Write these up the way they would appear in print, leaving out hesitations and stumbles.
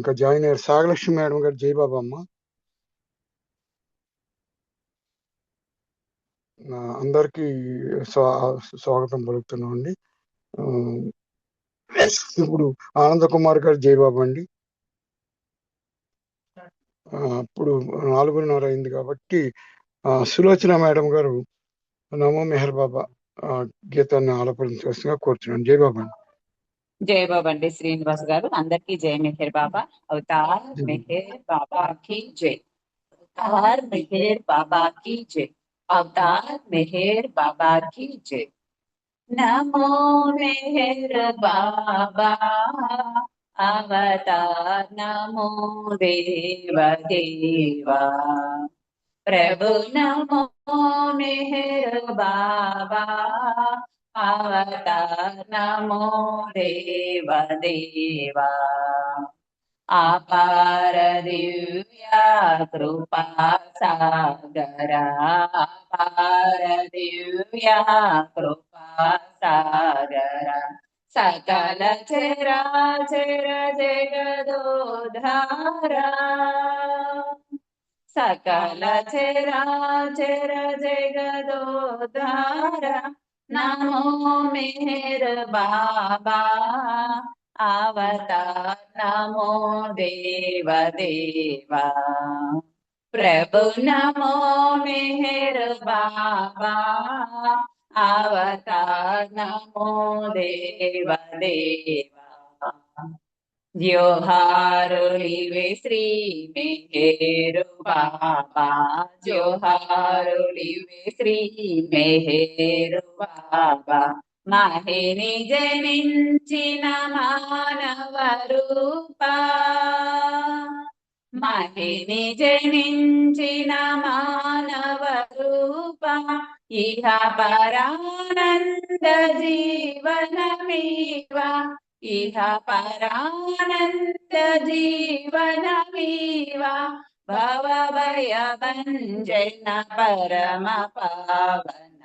ఇంకా జాయిన్ అయ్యారు సాగలక్ష్మి మేడం గారు. జయబాబా అమ్మ. అందరికీ స్వాగతం పలుకుతున్నామండి. ఇప్పుడు ఆనంద కుమార్ గారు జయబాబు అండి. ఇప్పుడు 4:30 అయింది కాబట్టి సులోచన మేడం గారు నమో మెహర్ బాబా గీతాన్ని ఆలపించవలసిందిగా కోరుతున్నాను. జయబాబు అండి. జయ బాబా అండి. శ్రీనివాస్ గారు అందరికీ జయ మెహర్ బాబా. అవతార్ మెహర్ బాబా की जय. अवतार मेहर बाबा की जय. अवतार मेहर बाबा की जय. नमो मेहर बाबा अवतार नमो देव देवा. प्रभु नमो मेहर बाबा अवतार नमो देव देवा. अपार दिव्या कृपा सागरा. अपार दिव्या कृपा सागरा. सकल चराचर जगदोधारा. सकल चराचर जगदोधारा. नमो मेहर बाबा अवतार नमो देव देवा. प्रभु नमो मेहर बाबा अवतार नमो देव देवा. जोहारुलिवे श्री मेहर बाबा. जोहारुलिवे श्री मेहर बाबा. మహిని జనించిన మానవ రూపా. మహిని జనించిన మానవ రూపా. ఇహ పరానంద జీవనమీవా. ఇహ పరానంద జీవనమీవా. భవభయ భంజన పరమ పావన.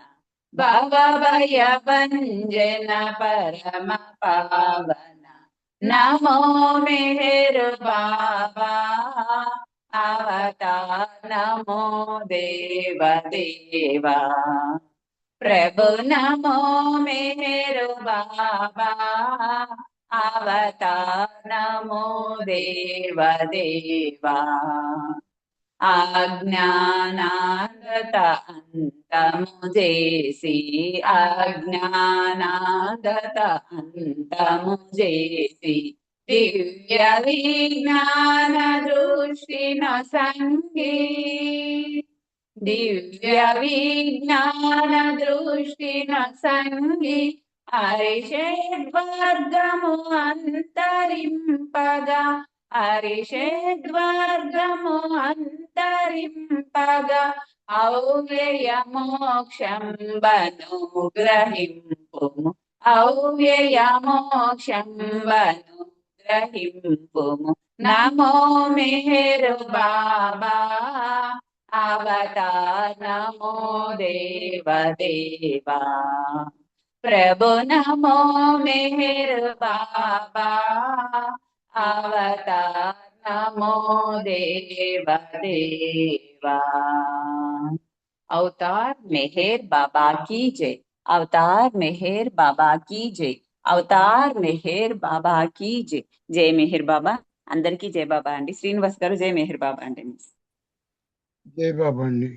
భవభయ భంజన పరమ పావన. నమో మెహర్ బాబా అవతార్ నమో దేవ దేవా. ప్రభు నమో మెహర్ బాబా అవతార్ నమో దేవ దేవా. అజ్ఞానాంగత అంతము చేసి. అజ్ఞానాంగత అంతము చేసి. దివ్య విజ్ఞాన దృష్టిన సంగి. దివ్య విజ్ఞాన దృష్టిన సంగి. హరిషడ్వర్గము అంతరింపగా. హరిషడ్వర్గము అంతరింపగా. ఔవ్యయ మోక్షం బను గ్రహింపుము. ఔవ్యయ మోక్షం బను గ్రహింపుము. నమో మెహర్ బాబా అవతార్ నమో దేవ దేవా. ప్రభు నమో మెహర్ బాబా అవతార్ నమో దేవ దేవా. అవతార్ మెహర్ బాబా की जय. అవతార్ మెహర్ బాబా की जय. అవతార్ మెహర్ బాబా की जय. జై మెహర్ బాబా. అందరికీ జై బాబా అండి. శ్రీనివాస్ గారు జై మెహర్ బాబా అండి. జై బాబా అండి.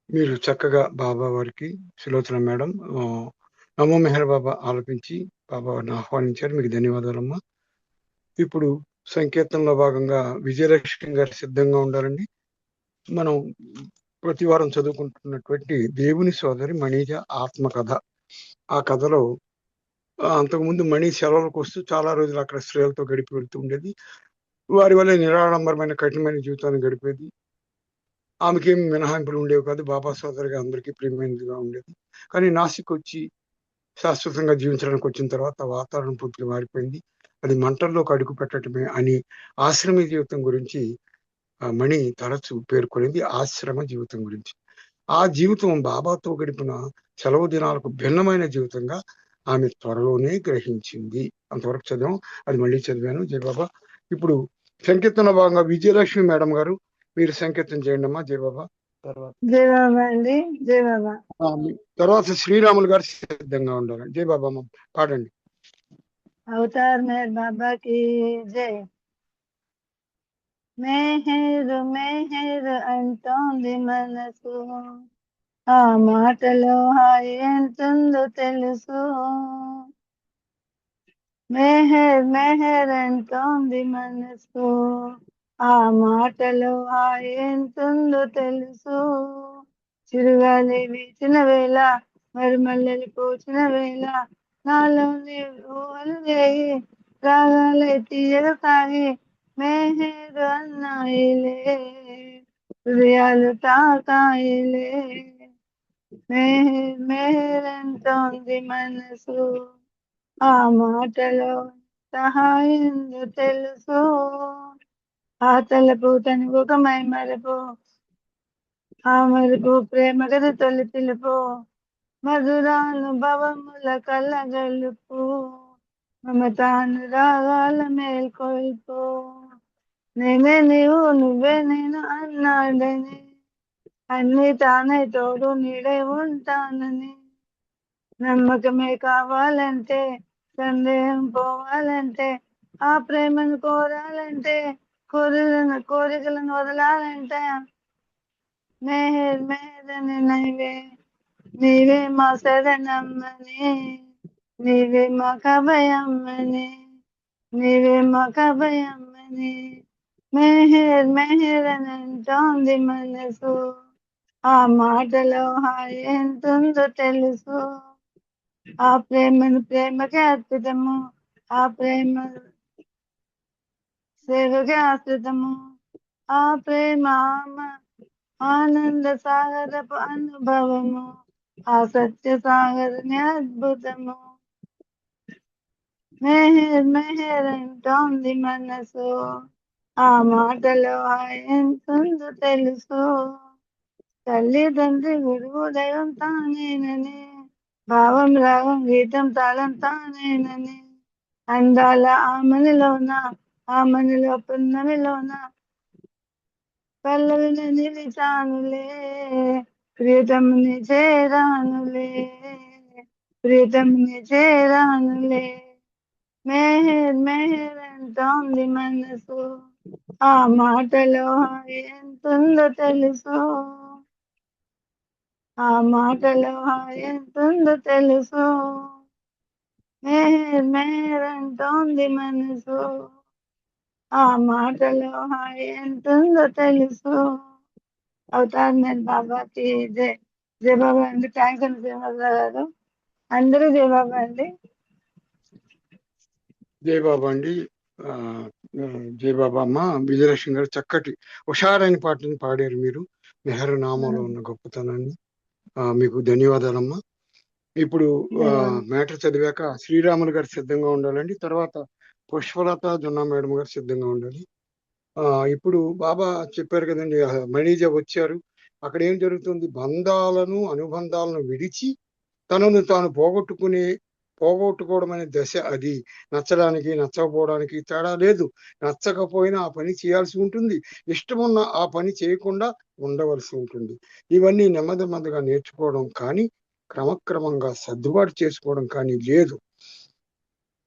మీరు చక్కగా బాబా వారికి సులోచన మేడం నమో మెహర్ బాబా ఆలపించి బాబా వారిని ఆహ్వానించారు. మీకు ధన్యవాదాలమ్మా. ఇప్పుడు సంకీర్తనలో భాగంగా విజయలక్ష్మి గారు సిద్ధంగా ఉండాలండి. మనం ప్రతి వారం చదువుకుంటున్నటువంటి దేవుని సోదరి మణిజ ఆత్మకథ. ఆ కథలో అంతకుముందు మణి సెలవులకు వస్తూ చాలా రోజులు అక్కడ స్త్రీలతో గడిపి వెళ్తూ ఉండేది. వారి వల్ల నిరాడంబరమైన కఠినమైన జీవితాన్ని గడిపేది. ఆమెకేం మినహాయింపులు ఉండేవి కాదు. బాబా సోదరిగా అందరికీ ప్రియమైనదిగా ఉండేది. కానీ నాసిక్ వచ్చి శాశ్వతంగా జీవించడానికి వచ్చిన తర్వాత వాతావరణం పూర్తిగా మారిపోయింది. అది మంటల్లోకి అడుగు పెట్టడమే అని ఆశ్రమ జీవితం గురించి మణి తరచు పేర్కొనేది. ఆశ్రమ జీవితం గురించి. ఆ జీవితం బాబాతో గడిపిన సెలవు దినాలకు భిన్నమైన జీవితంగా ఆమె త్వరలోనే గ్రహించింది. అంతవరకు చదివాం. అది మళ్ళీ చదివాను. జయ బాబా ఇప్పుడు సంకీర్తన భాగంగా విజయలక్ష్మి మేడం గారు మీరు సంకీర్తన చేయండి అమ్మా. జై బాబా. తర్వాత జై బాబా అండి. జై బాబా. తర్వాత శ్రీరాములు గారు సిద్ధంగా ఉండాలి. జై బాబా అమ్మ, పాడండి. అవతార్ మేర్ బాబా కి జై. మెహరు మెహరు అంటోంది మనసు, ఆ మాటలో హాయి ఎంతుందో తెలుసు. మెహర్ మెహర్ అంటోంది మనసు, ఆ మాటలో హాయి ఎంతుందో తెలుసు. చిరుగాలి వీచిన వేళ, మరుమల్లెలు పూచిన వేళ, నాలోని ఊహలు రేగి రాగాలే తీయగా సాగి మెహర్ అన్నాయిలే, హృదయాలు తాకాయిలే. మెహర్ మెహర్ అంటోంది మనసు, ఆ మాటలో సహాయం తెలుసు. ఆ తలపు తను ఒక మై మరపు, ఆ మరుపు ప్రేమ గది తొలి పిలుపు, మధురానుభవముల కలగలుపు, మమతానురాగాల మేల్కొల్పు. నేనే నీవు నువ్వే నేను అన్నాడని, అన్ని తానే తోడు నీడై ఉంటానని. నమ్మకమే కావాలంటే, సందేహం పోవాలంటే, ఆ ప్రేమను కోరాలంటే, కోరికలను వదలాలంటే, మెహర్ మెహర్ అని నీవే మా శరణమ్మని, నీవే మా కభయమ్మని, నీవే మా కభయమ్మని. మెహర్ మెహర్ అని అంటోంది మనసు, ఆ మాటలో హాయి ఎంతుందో తెలుసు. ఆ ప్రేమను ప్రేమకే అర్పితము, ఆ ప్రేమ సేవకే ఆశ్రితము. ఆ ప్రేమ ఆనంద సాగరపు అనుభవము, ఆ సత్య సాగరని అద్భుతము. మెహర్ మెహర్ అంటోంది మనసు, ఆ మాటలో హాయి ఎంతుందో తెలుసు. తల్లి తండ్రి గురువు దైవం తానేనని, భావం రాగం గీతం తాళం తానేనని, అందాల ఆమనిలోన, ఆమనిలో పున్నమిలోన పల్లవిని నిలిచానులే, ప్రియతముని చేరానులే, ప్రియతముని చేరానులే. మెహర్ మెహర్ అంటోంది మనసు, ఆ మాటలో హాయి ఎంతుందో తెలుసు. ఆ మాటలో హాయి ఎంతుందో తెలుసు. మెహర్ మెహర్ అంటోంది మనసు, ఆ మాటలో హాయి ఎంతుందో తెలుసు. అవతార్ మేర్ బాబాకి జై. జై బాబా అండి. థ్యాంక్స్ అండి శ్రీనివాస గారు. అందరూ జై బాబా అండి. జై బాబా అండి. జై బాబా అమ్మ. విజయలక్ష్మి గారు చక్కటి హుషారైన పాటను పాడారు మీరు. మెహరు నామంలో ఉన్న గొప్పతనాన్ని. మీకు ధన్యవాదాలమ్మా. ఇప్పుడు మ్యాటర్ చదివాక శ్రీరాములు గారు సిద్ధంగా ఉండాలండి. తర్వాత పుష్పలత జొన్న మేడం గారు సిద్ధంగా ఉండాలి. ఇప్పుడు బాబా చెప్పారు కదండి, మణిజ వచ్చారు. అక్కడ ఏం జరుగుతుంది? బంధాలను అనుబంధాలను విడిచి తనను తాను పోగొట్టుకోవడం అనే దశ అది. నచ్చడానికి నచ్చకపోవడానికి తేడా లేదు. నచ్చకపోయినా ఆ పని చేయాల్సి ఉంటుంది, ఇష్టమున్న ఆ పని చేయకుండా ఉండవలసి ఉంటుంది. ఇవన్నీ నెమ్మదిగా నేర్చుకోవడం కానీ, క్రమక్రమంగా సర్దుబాటు చేసుకోవడం కానీ లేదు.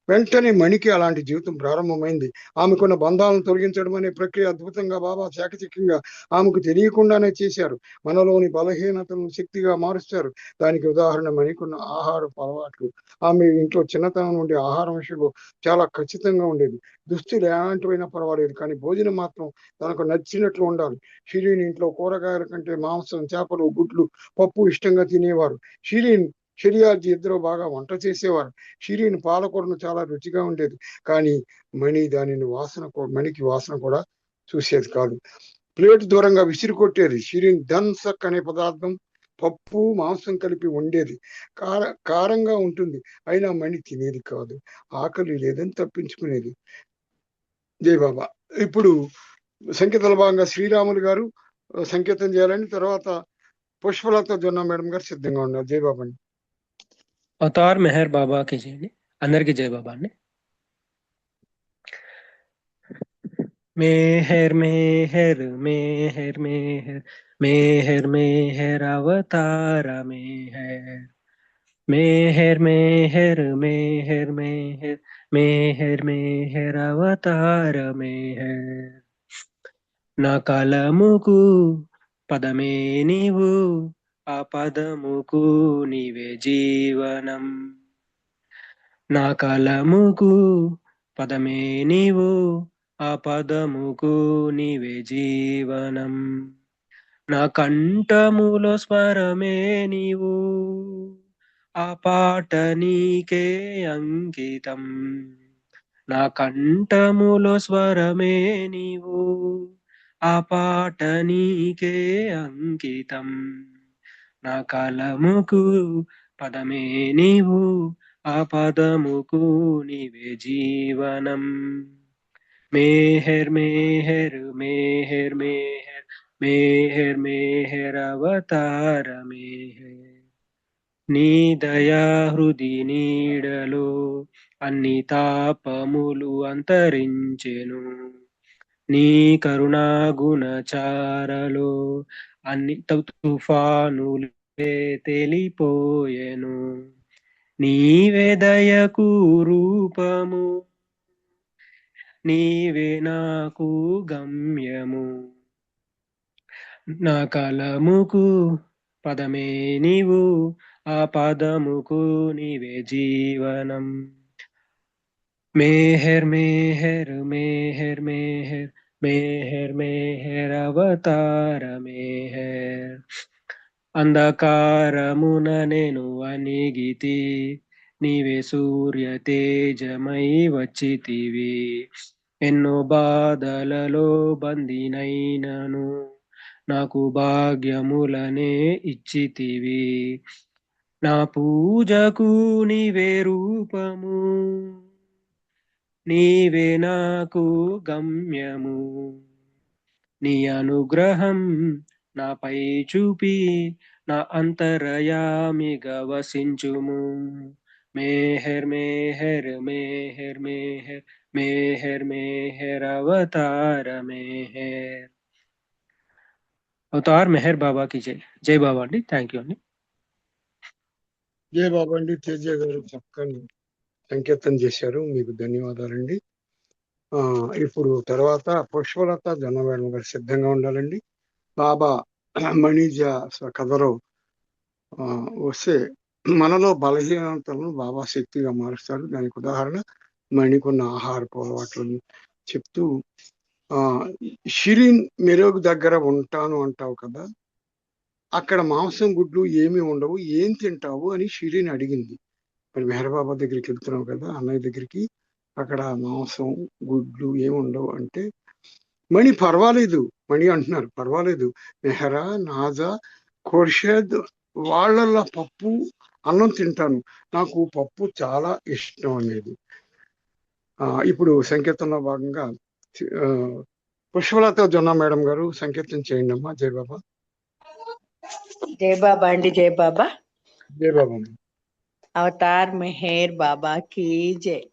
వెంటనే మణికి అలాంటి జీవితం ప్రారంభమైంది. ఆమెకున్న బంధాలను తొలగించడం అనే ప్రక్రియ అద్భుతంగా బాబా చాకచక్యంగా ఆమెకు తెలియకుండానే చేశారు. మనలోని బలహీనతలను శక్తిగా మారుస్తారు. దానికి ఉదాహరణ మణికున్న ఆహారపు అలవాట్లు. ఆమె ఇంట్లో చిన్నతనం నుండి ఆహారం విషయంలో చాలా ఖచ్చితంగా ఉండేది. దుస్తులు ఎలాంటివైనా పర్వాలేదు, కానీ భోజనం మాత్రం తనకు నచ్చినట్లు ఉండాలి. షిరీన్ ఇంట్లో కూరగాయల కంటే మాంసం, చేపలు, గుడ్లు, పప్పు ఇష్టంగా తినేవారు. షిరియాజీ ఇద్దరు బాగా వంట చేసేవారు. షిరీన్ పాలకూరను చాలా రుచిగా ఉండేది, కానీ మణికి వాసన కూడా చూసేది కాదు. ప్లేట్ దూరంగా విసిరి కొట్టేది. షిరీన్ ధన్సక్ అనే పదార్థం పప్పు మాంసం కలిపి ఉండేది. కారంగా ఉంటుంది, అయినా మణి తినేది కాదు. ఆకలి లేదని తప్పించుకునేది. జై బాబా. ఇప్పుడు సంకేతాల భాగంగా శ్రీరాములు గారు సంకేతం చేయాలని, తర్వాత పుష్పలత జొన్న మేడం గారు సిద్ధంగా ఉన్నారు. జై బాబా అండి. అవతార్ మెహర్ బాబా కి జై. అందరికీ జై బాబా అండి. मेहर मेहर मेहर मेहर मेहर मेहर अवतार मेहर मेहर मेहर मेहर मेहर मेहर मेहर अवतार मेहर నా కలముకు పదమే నీవు ఆ పదముకు నీవే జీవనం నా కలముకు పదమే నీవు ఆ పదముకు నీవే జీవనం నా కంఠములో స్వరమే నీవు ఆ పాట నీకే అంకితం నా కంఠములో స్వరమే నీవు ఆ పాట నీకే అంకితం నా కలముకు పదమే నీవు ఆ పదముకు నీవే జీవనం मेहर मेहर मेहर मेहर मेहर मेहर अवतार मेहर నీ దయా హృది నీడలో అన్ని తాపములు అంతరించెను నీ కరుణా గుణచారలో అన్ని తుఫానులే తెలిపోయెను నీవే దయకు రూపము నీవే నాకు గమ్యము నా కలముకు పదమే నీవు ఆ పదముకు నీవే జీవనం मेहर मेहर मेहर मेहर मेहर मेहर అవతార मेहर అంధకారమున నేను అనిగితి నీవే సూర్య తేజమై వచ్చితివి ఎన్నో బాధలలో బందినైనను నాకు భాగ్యములనే ఇచ్చితివి నా పూజకు నీవే రూపము నీవే నాకు గమ్యము నీ అనుగ్రహం నాపై చూపి నా అంతరయామిగా వసించుము मेहर मेहर मेहर मेहर मेहर मेहर अवतार मेहर అవతార్ మెహర్ బాబా కి జై జై బాబా అండి థ్యాంక్ యూ అండి జై బాబా అండి. తేజ గారు చక్కని సంకీర్తన చేశారు, మీకు ధన్యవాదాలండి. ఇప్పుడు తర్వాత పుష్పలత జనవేళ గారు సిద్ధంగా ఉండాలండి. బాబా మణిజ కథలో వస్తే మనలో బలహీనతలను బాబా శక్తిగా మారుస్తాడు. దానికి ఉదాహరణ మణికున్న ఆహారపు అలవాట్లను చెప్తూ షిరిన్ మెరుగు దగ్గర ఉంటాను అంటావు కదా, అక్కడ మాంసం గుడ్లు ఏమి ఉండవు, ఏం తింటావు అని షిరిన్ అడిగింది. మరి మెహర్ బాబా దగ్గరికి వెళ్తున్నావు కదా అన్నయ్య దగ్గరికి, అక్కడ మాంసం గుడ్లు ఏమి ఉండవు అంటే మణి పర్వాలేదు, మణి అంటున్నారు పర్వాలేదు మెహరా నాజా ఖుర్షద్ వాళ్ళల్లో పప్పు అన్నం తింటాను, నాకు పప్పు చాలా ఇష్టం అనేది. ఇప్పుడు సంకీర్తనలో భాగంగా పుష్పలత జొన్న మేడం గారు సంకీర్తన చేయండి అమ్మా. జై బాబా. జై బాబా అండి. జై బాబా. జై బాబా. అవతార్ మెహర్ బాబా కీ జై.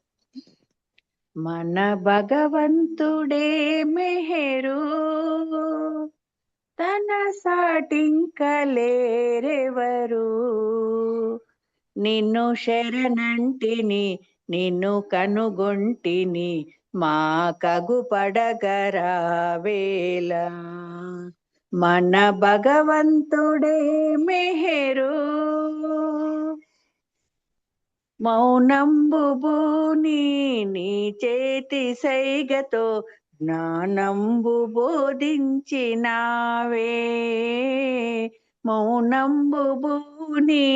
మన భగవంతుడే మెహరు, తన సాటింకలేరెవరు. నిన్ను శరణంటిని నిన్ను కనుగొంటిని మా కగు పడగరావేల. మన భగవంతుడే మెహరు, మౌనంబుబూని నీ చేతి సైగతో జ్ఞానంబు బోధించినావే. మౌనంబుబూని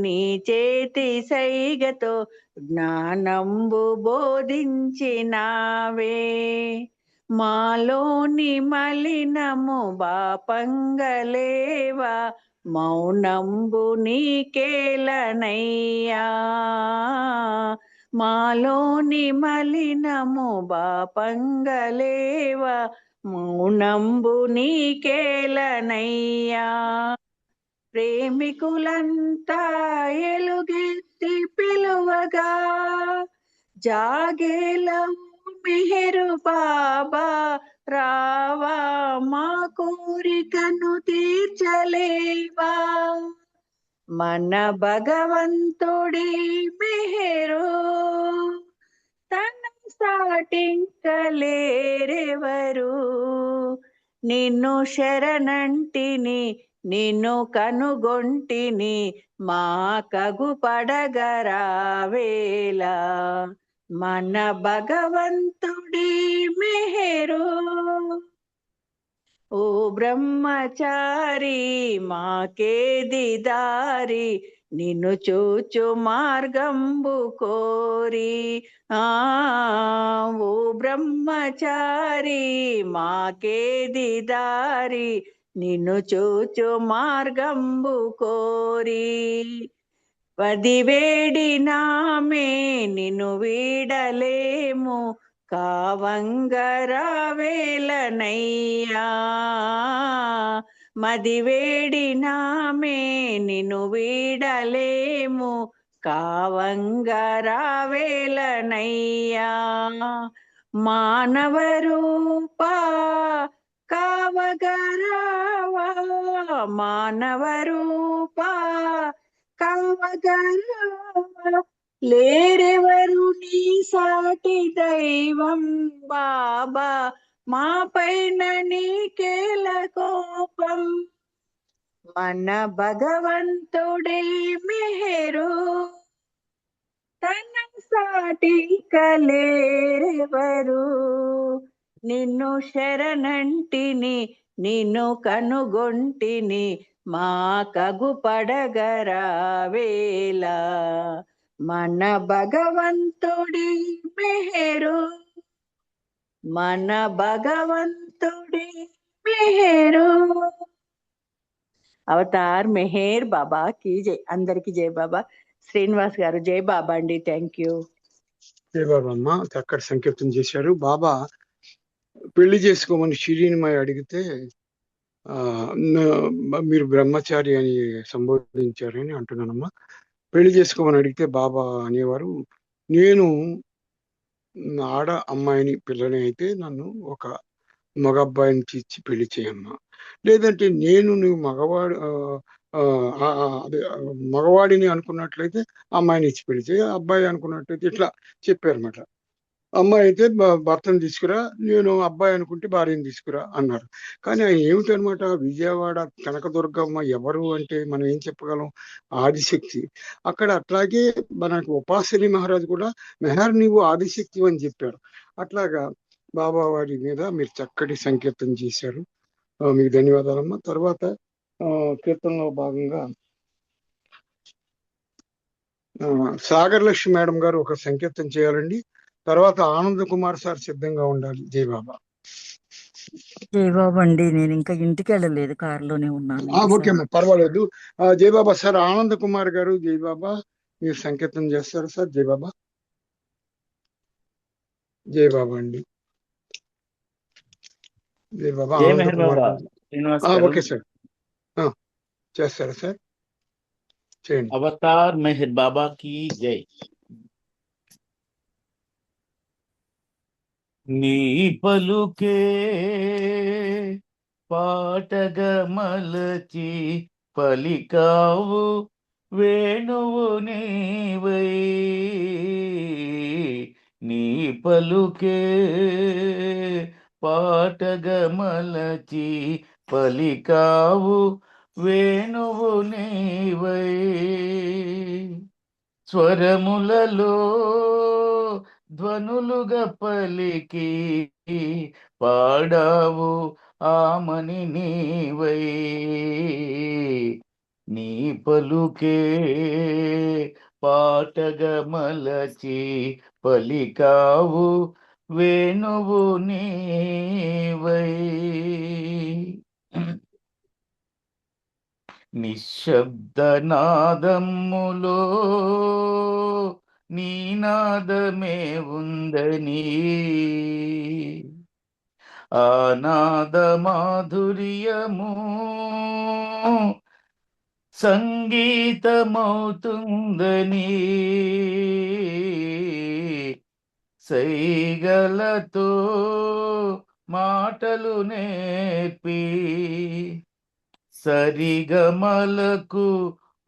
నీ చేతి సైగతో జ్ఞానంబు బోధించినావే. మాలోని మలినము బాపంగలేవా, మౌనంబు నీకేలనయ్యా. మాలోని మలినము బాపంగలేవా, మౌనంబు నీకేలనయ్యా. ప్రేమికులంతా ఎలుగెత్తి పిలువగా జాగేలవు మెహరు బాబా, రావా మా కోరికను తీర్చలేవా మన భగవంతుడి మెహరు తన సాటింకలేరెవరు నిన్ను శరణంటిని నిన్ను కనుగొంటిని మా కగు పడగరావేలా మన భగవంతుడి మెహరు ఓ బ్రహ్మచారి మాకేది దారి నిన్ను చూచు మార్గంబు కోరి ఓ బ్రహ్మచారి మాకేది దారి నిన్ను చూచు మార్గంబు కోరి పదివేడినామే నిన్ను వీడలేము కావంగరావేలనయ్యా మదివేడినామే నిన్ను వీడలేము కావంగరావేలనయ్యా మానవ రూపా కావగరావా మానవ రూపా కావగరావా లేరెవరు నీ సాటి దైవం బాబా మా పైన నీకేల కోపం మన భగవంతుడే మెహరు తన సాటి కలేరెవరు నిన్ను శరణంటిని నిన్ను కనుగొంటిని మా కగు పడగరావేలా మన భగవంతుడి మెహరు మన భగవంతుడి మెహరు అవతార్ మెహర్ బాబా కి జై అందరికి జై బాబా శ్రీనివాస్ గారు జై బాబా అండి థ్యాంక్ యూ జై బాబా అమ్మ చక్కటి సంకీర్తన చేశారు. బాబా పెళ్లి చేసుకోమని షిరీనిమై అడిగితే మీరు బ్రహ్మచారి అని సంబోధించారని అంటున్నానమ్మా. పెళ్లి చేసుకోమని అడిగితే బాబా అనేవారు, నేను ఆడ అమ్మాయిని పిల్లని అయితే నన్ను ఒక మగ అబ్బాయిని ఇచ్చి పెళ్లి చేయమ్మా, లేదంటే నేను నువ్వు అదే మగవాడిని అనుకున్నట్లయితే అమ్మాయిని ఇచ్చి పెళ్లి చేయ, అబ్బాయి అనుకున్నట్లయితే ఇట్లా చెప్పారన్నమాట. అమ్మాయి అయితే భర్తను తీసుకురా, నేను అబ్బాయి అనుకుంటే భార్యను తీసుకురా అన్నారు. కానీ ఆయన ఏమిటనమాట, విజయవాడ కనకదుర్గమ్మ ఎవరు అంటే మనం ఏం చెప్పగలం, ఆదిశక్తి. అక్కడ అట్లాగే మనకు ఉపాసని మహారాజు కూడా మెహర్ నీవు ఆదిశక్తి అని చెప్పారు. అట్లాగా బాబా వారి మీద మీరు చక్కటి సంకీర్తన చేశారు. మీకు ధన్యవాదాలమ్మా. తర్వాత కీర్తనలో భాగంగా సాగర్ లక్ష్మి మేడం గారు ఒక సంకీర్తన చేయాలండి. తర్వాత ఆనంద్ కుమార్ సార్ సిద్ధంగా ఉండాలి. జై బాబా. జై బాబా అండి, నేను ఇంకా ఇంటికి వెళ్ళలేదు, కారులోనే ఉన్నాను. ఓకే అమ్మా, పర్వాలేదు. జై బాబా సార్. ఆనంద్ కుమార్ గారు జై బాబా, మీరు సంకీర్తన చేస్తారు సార్. జై బాబా. జై బాబా అండి. జై బాబా. ఆనంద్ కుమార్ గారు. ఓకే సార్, చేస్తారా సార్? చేయండి. అవతార్ మెహర్ బాబా की जय। నీ పలుకే పాటగా మలచి పలికావు వేణువు నీవై, నీ పలుకే పాటగా మలచి పలికావు వేణువు నీవై, స్వరములలో ధ్వనులుగా పలికి పాడావు ఆమని నీవై, నీ పలుకే పాటగా మలచి పలికావు వేణువు నీవై, నిశ్శబ్దనాదమ్ములో నీ నాదమే ఉందని, ఆ నాద మాధుర్యము సంగీతమవుతుందని, సైగలతో మాటలు నేర్పి సరిగమలకు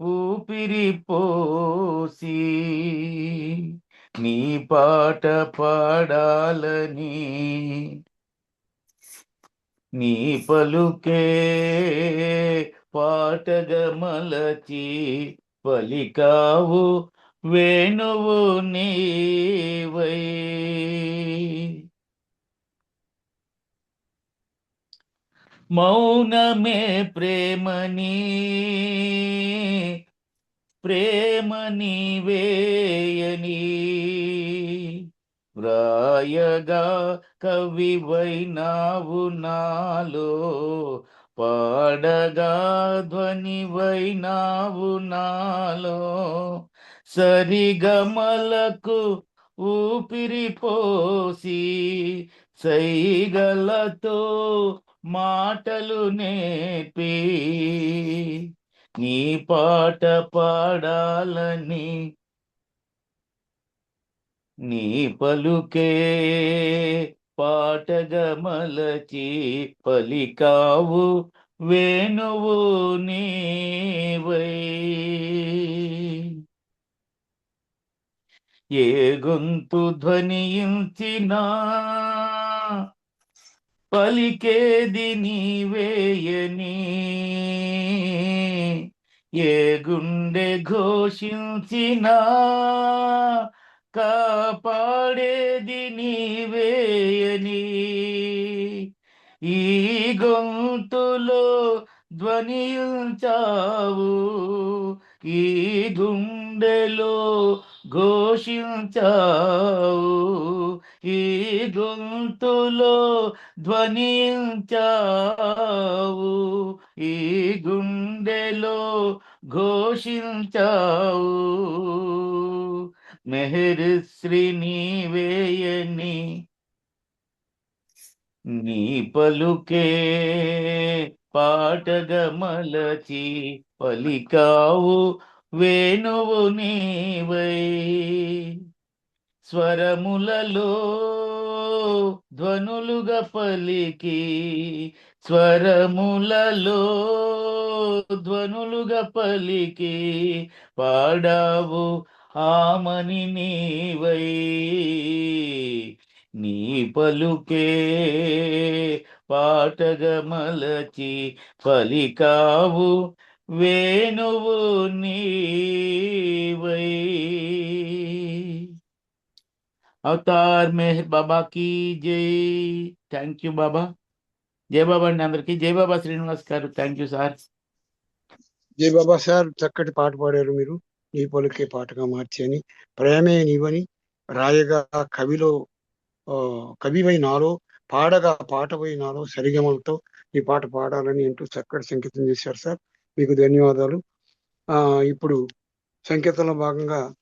ఊపిరి పోసి నీ పాట పాడాలని నీ పలుకే పాటగా మలచి పలికావు వేణువు నీవై మౌనమే ప్రేమని వేయని వ్రాయగా కవివైనావు నాలో పాడగా ధ్వనివైనావు నాలో సరిగమలకు ఊపిరి పోసి సైగలతో మాటలు నేర్పి నీ పాట పాడాలని నీ పలుకే పాటగా మలచి పలికావు వేణువు నీవై ఏ గొంతు ధ్వనించినా పలికేది నీవేయని ఏ గుండె ఘోషించినా కాపాడేది నీవేయని ఈ గొంతులో ధ్వనించావు ఈ గుండెలో ఘోషించావు ఈ గొంతులో ధ్వనించావు ఈ గుండెలో ఘోషించావు మెహర్ శ్రీ నీవేయని నీ పలుకే పాటగా మలచి పలికావు వేణువు నీవై స్వరములలో ధ్వనులుగా పలికి స్వరములలో ధ్వనులుగా పలికి పాడావు ఆమని నీవై నీ పలుకే పాటగా మలచి పలికావు వేణువు నీవై అవతార్ మెహర్ బాబా की జై థ్యాంక్ యూ బాబా జై బాబా అండి అందరికి జై బాబా శ్రీనివాస్ గారు థ్యాంక్ యూ సార్ జై బాబా సార్ చక్కటి పాట పాడారు మీరు నీ పలుకే పాటగా మార్చి అని ప్రేమే నీవని రాయగా కవిలో కవివై నాలో పాడగా పాటపై నాలో సరిగమలతో ఈ పాట పాడాలని అంటూ చక్కటి సంకేతం చేశారు సార్ మీకు ధన్యవాదాలు ఇప్పుడు సంకేతంలో భాగంగా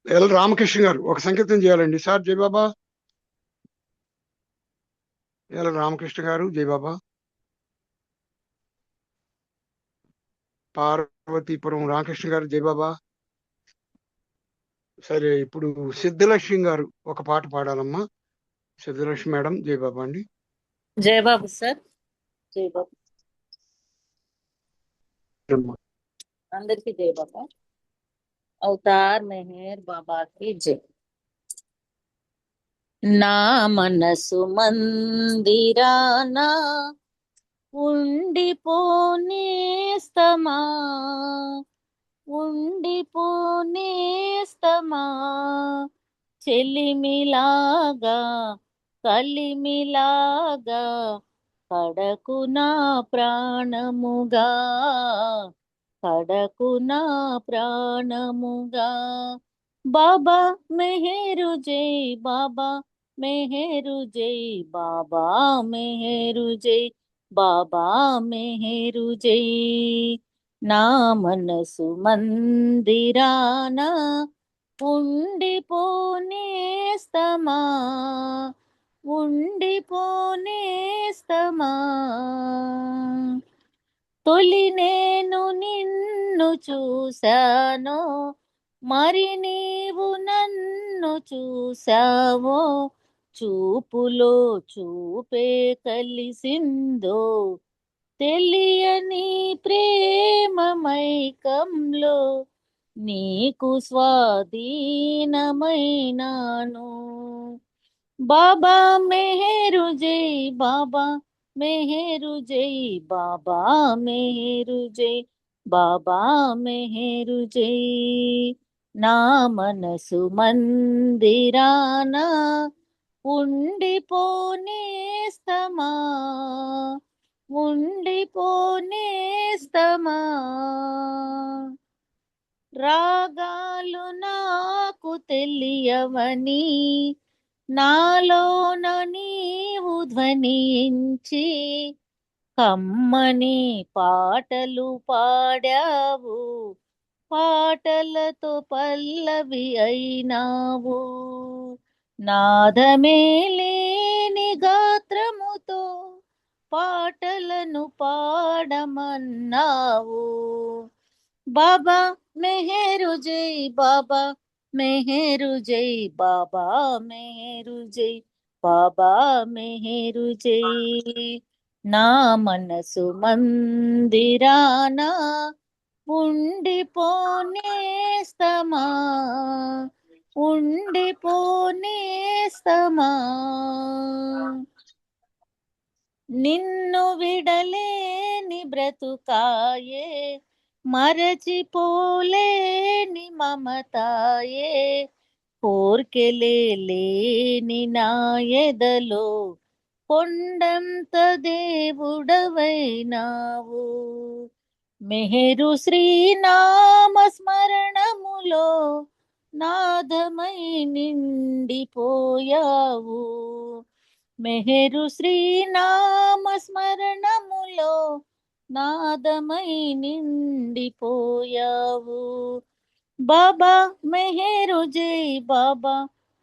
ఎల్ రామకృష్ణ గారు ఒక సంకేతం చేయాలండి సార్ జై బాబా ఎల్ రామకృష్ణ గారు జై బాబా పార్వతీపురం రామకృష్ణ గారు జై బాబా సరే ఇప్పుడు సిద్ధలక్ష్మి గారు ఒక పాట పాడాలమ్మా సిద్ధలక్ష్మి మేడం జై బాబా అండి జై బాబు సార్ జై బాబు అందరికి జై బాబా అవతార్ మెహర్ బాబాకి జై నా మనసు మందిరానా ఉండిపోనేస్తమా చెలిమిలాగా కలిమిలాగా కడకు నా ప్రాణముగా బాబా మెహరు జై బాబా మెహరు జై బాబా మెహరు జై బాబా మెహరు జై నా మనసు మందిరాన ఉండిపోనేస్తమా తొలి నేను నిన్ను చూశాను మరి నీవు నన్ను చూసావో, చూపులో చూపే కలిసిందో, తెలియని ప్రేమమైకంలో నీకు స్వాధీనమైనాను. బాబా మెహరు జై, బాబా మెహరు జై, బాబా మెహరు జై, బాబా మెహరు జై. నా మనసు మందిరాన ఉండిపోనేస్తమా, ఉండిపోనేస్తమా. రాగాలు నాకు తెలియవని నాలోన నీవు ధ్వనించి కమ్మని పాటలు పాడావు, పాటలతో పల్లవి అయినావు. నాదమే లేని గాత్రముతో పాటలను పాడమన్నావు. బాబా మెహరు జై, బాబా మెహరు జై, బాబా మెహరు జై, బాబా మెహరు జై. నా మనసు మందిరాన ఉండిపోనేస్తమా, ఉండిపోనేస్తమా. నిన్ను విడలేని బ్రతుకాయే, మరచిపోలేని మమతాయే, కోర్కెలే లేని నా ఎదలో కొండంత దేవుడవైనావు. మెహరు శ్రీనామ స్మరణములో నాదమై నిండిపోయావు. మెహరు శ్రీనామ స్మరణములో నాదమై నిండిపోయావు. బాబా మెహరు జై, బాబా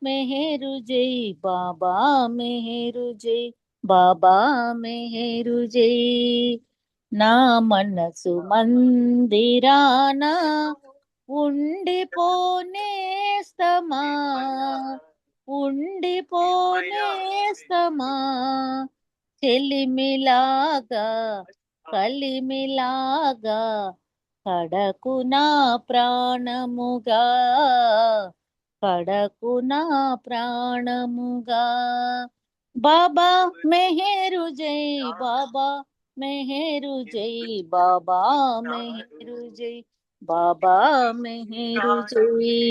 మెహరు జై, బాబా మెహరు జై, బాబా మెహరు జై. నా మనసు మందిరాన ఉండిపోనేస్తమా, ఉండిపోనేస్తమా. చెలిమిలాగా కలిమిలాగా కడకు నా ప్రాణముగా, కడకు నా ప్రాణముగా. బాబా మెహరు జై, బాబా మెహరు జై, బాబా మెహరు జై, బాబా మెహరు జై.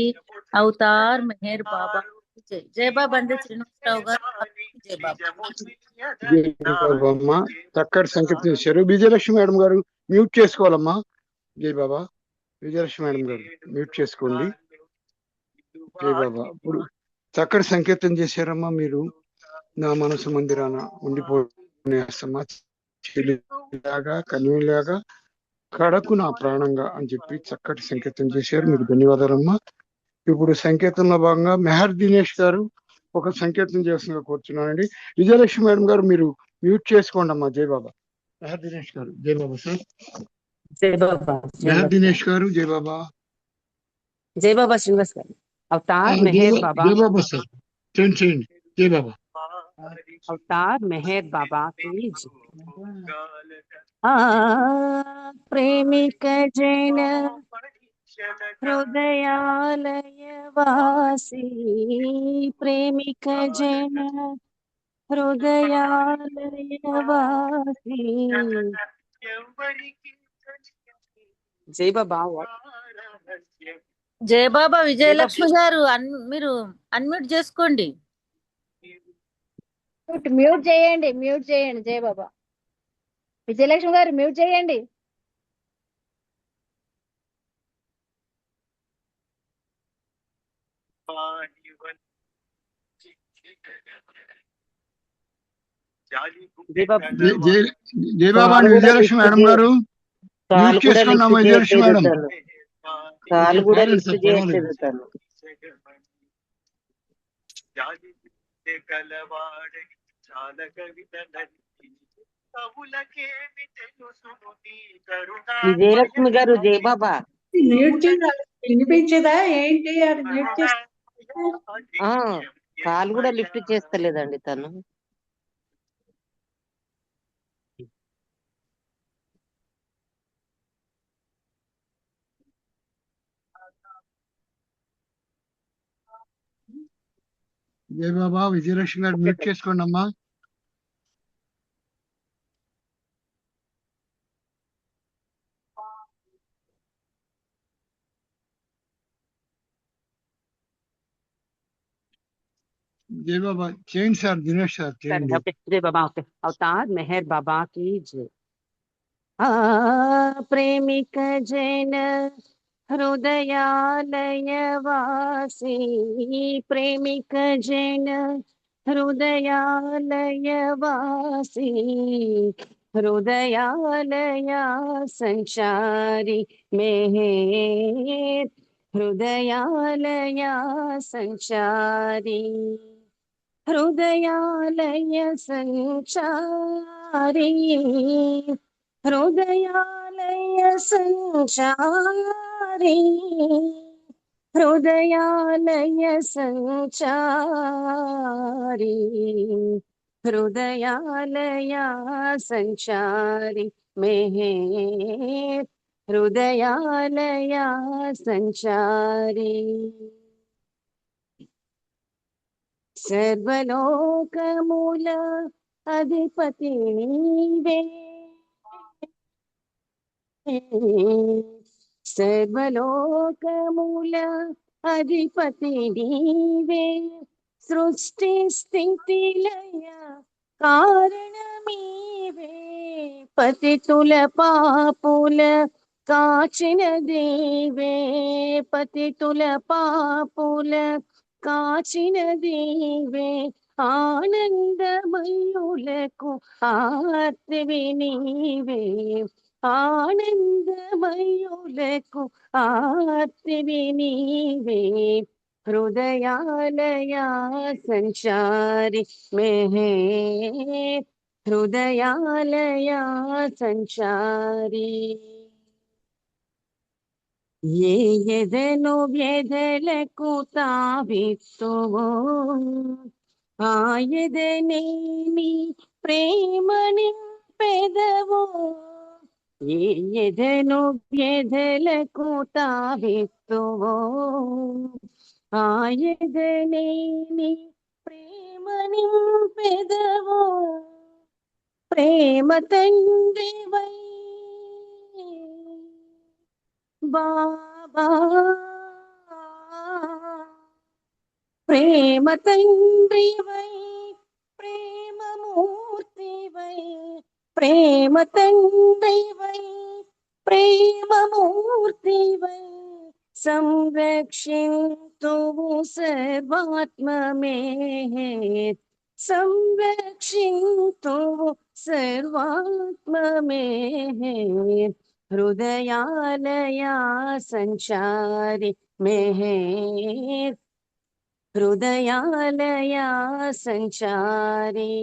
అవతార్ మెహర్ బాబా జై. జై బాబా అండి శ్రీనివాసరావు గారు. జై బాబా. జై బాబా అమ్మ, చక్కటి సంకేతం చేశారు. విజయలక్ష్మి మేడం గారు మ్యూట్ చేసుకోవాలమ్మా. జై బాబా. విజయలక్ష్మి మేడం గారు మ్యూట్ చేసుకోండి. జై బాబా. ఇప్పుడు చక్కటి సంకేతం చేశారమ్మా మీరు. నా మనసు మందిరాన ఉండిపోనేస్తమ్మా, చెలిలాగా కనిలాగా కడకు నా ప్రాణంగా అని చెప్పి చక్కటి సంకేతం చేశారు. మీకు ధన్యవాదాలమ్మా. ఇప్పుడు సంకేతంలో భాగంగా మెహర్ దినేష్ గారు ఒక సంకేతం చేస్తుందిగా కూర్చున్నానండి. విజయలక్ష్మి మేడం గారు మీరు మ్యూట్ చేసుకోండి అమ్మా. జై బాబా. మెహర్ దినేష్ గారు. జై బాబా సార్. జై బాబా. మెహర్ దినేష్ గారు. జై బాబా. జై బాబా శ్రీనివాస్ గారు. అవతార్ మెహర్ బాబా. జై బాబా సార్. చేయండి. జై బాబా. అవతార్ మెహర్ బాబా की ప్రేమిక జైన హృదయాలయ వాసి, ప్రేమిక జైన హృదయాలయ వాసి. జై బాబా. జై బాబా. విజయలక్ష్మి గారు మీరు అన్మ్యూట్ చేసుకోండి. మ్యూట్ చేయండి, మ్యూట్ చేయండి. జై బాబా. విజయలక్ష్మి గారు మ్యూట్ చేయండి. జై బాబా అండి. విజయలక్ష్మి మేడం గారు మ్యూట్ చేసుకున్నాము. విజయలక్ష్మి మేడం కాల్ కూడా లిఫ్ట్ చేయట్లేదు తను. విజయలక్ష్మి గారు. జై బాబా. మ్యూట్ చేయాలి. వినిపించదా ఏంటి అది మ్యూట్ చేసి ఆ కాల్ కూడా లిఫ్ట్ చేస్తలేదండి తను. జై బాబా. విజయలక్ష్మి గారు మ్యూట్ చేసుకోండి అమ్మా. జై బాబా చేయండి సార్. దినేష్ సార్ చేయండి. ఓకే జై బాబా. ఓకే అవతార్ మెహర్ బాబా की जय. ప్రేమిక జైన హృదయాలయ వాసి, ప్రేమిక జైన హృదయాలయ వాసి, హృదయాలయ సంచారి మెహర్, హృదయాలయ సంచారి, హృదయాలయ సంచారి, హృదయాలయ సంచారి, హృదయాలయ సంచారి, హృదయాలయ సంచారి మెహర్, హృదయాలయ సంచారి, సర్వలోకముల అధిపతి నీవే, సర్వలోకముల అధిపతి నీవే, సృష్టి స్థితి లయ కారణమీవే, పతితుల పాపుల కాచిన దేవే, పతితుల పాపుల కాచిన దేవే, ఆనందమయులకు ఆర్తివి నీవే, ఆనందమయులకు ఆర్తివి నీవే, హృదయాలయ సంచారి మెహర్, హృదయాలయ సంచారి, ఏ ఎదను వ్యధలకు తావిత్తువో, ఆ ఎదనేమి ప్రేమ నింపెదవో, ఏ ఎదను వ్యధలకు తావిత్తువో, ఆ ఎదనేమి ప్రేమ నింపెదవో, ప్రేమ తండ్రివై బాబా, ప్రేమ తండ్రివై ప్రేమమూర్తివై, ప్రేమ తండ్రివై ప్రేమమూర్తివై, సంరక్షింతువు సర్వాత్మమే, సంరక్షింతువు సర్వాత్మమే, హృదయాలయ సంచారి మెహర్, హృదయాలయ సంచారి,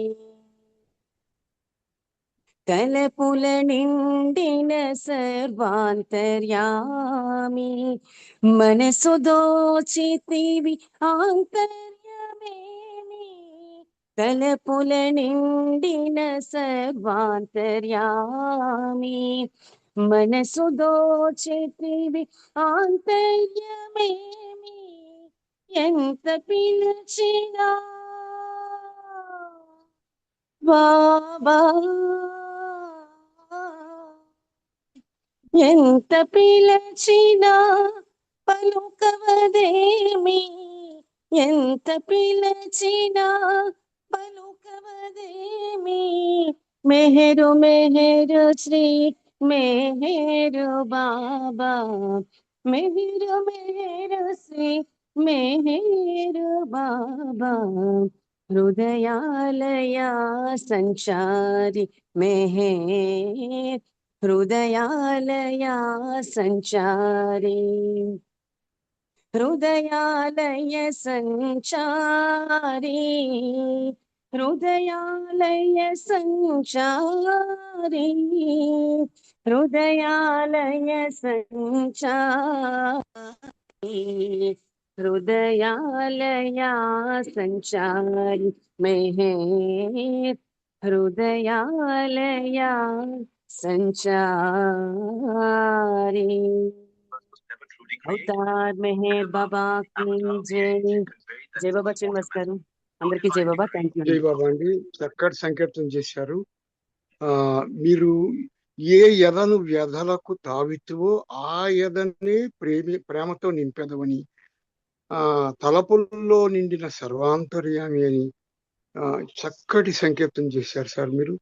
తలపుల నిండిన సర్వాంతర్యామి, మనసు దోచితివి ఆంతర్యమేమి, తలపుల నిండిన సర్వాంతర్యామి, మనసు దోచితివి ఆంతర్యమేమి, ఎంత పిలిచినా బాబా, ఎంత పిలిచినా పలుకవదేమి, ఎంత పిలిచినా పలుకవదేమి, మెహరు మెహరు శ్రీ మెహరు బాబా, మెహరు మెహరు శ్రీ మెహరు బాబా, హృదయాలయ సంచారి మెహర్, హృదయాలయ సంచారి, హృదయాలయ సంచారి, హృదయాలయ సంచారి హృదయాలయ సంచారి హృదయాలయ సంచారి మెహర్ హృదయాలయ సంచారి అవతార్ మెహర్ బాబా की జై జై బాబా శ్రీనివాస్ గారు అందరికీ జై బాబా థ్యాంక్ యూ జై బాబా అండి, చక్కటి సంకీర్తన చేశారు. మీరు ఏ ఎదను వ్యధలకు తావితువో ఆ ఎదని ప్రేమతో నింపెదవని, తలపుల్లో నిండిన సర్వాంతర్యామి అని చక్కటి సంకీర్తన చేశారు సార్. మీరు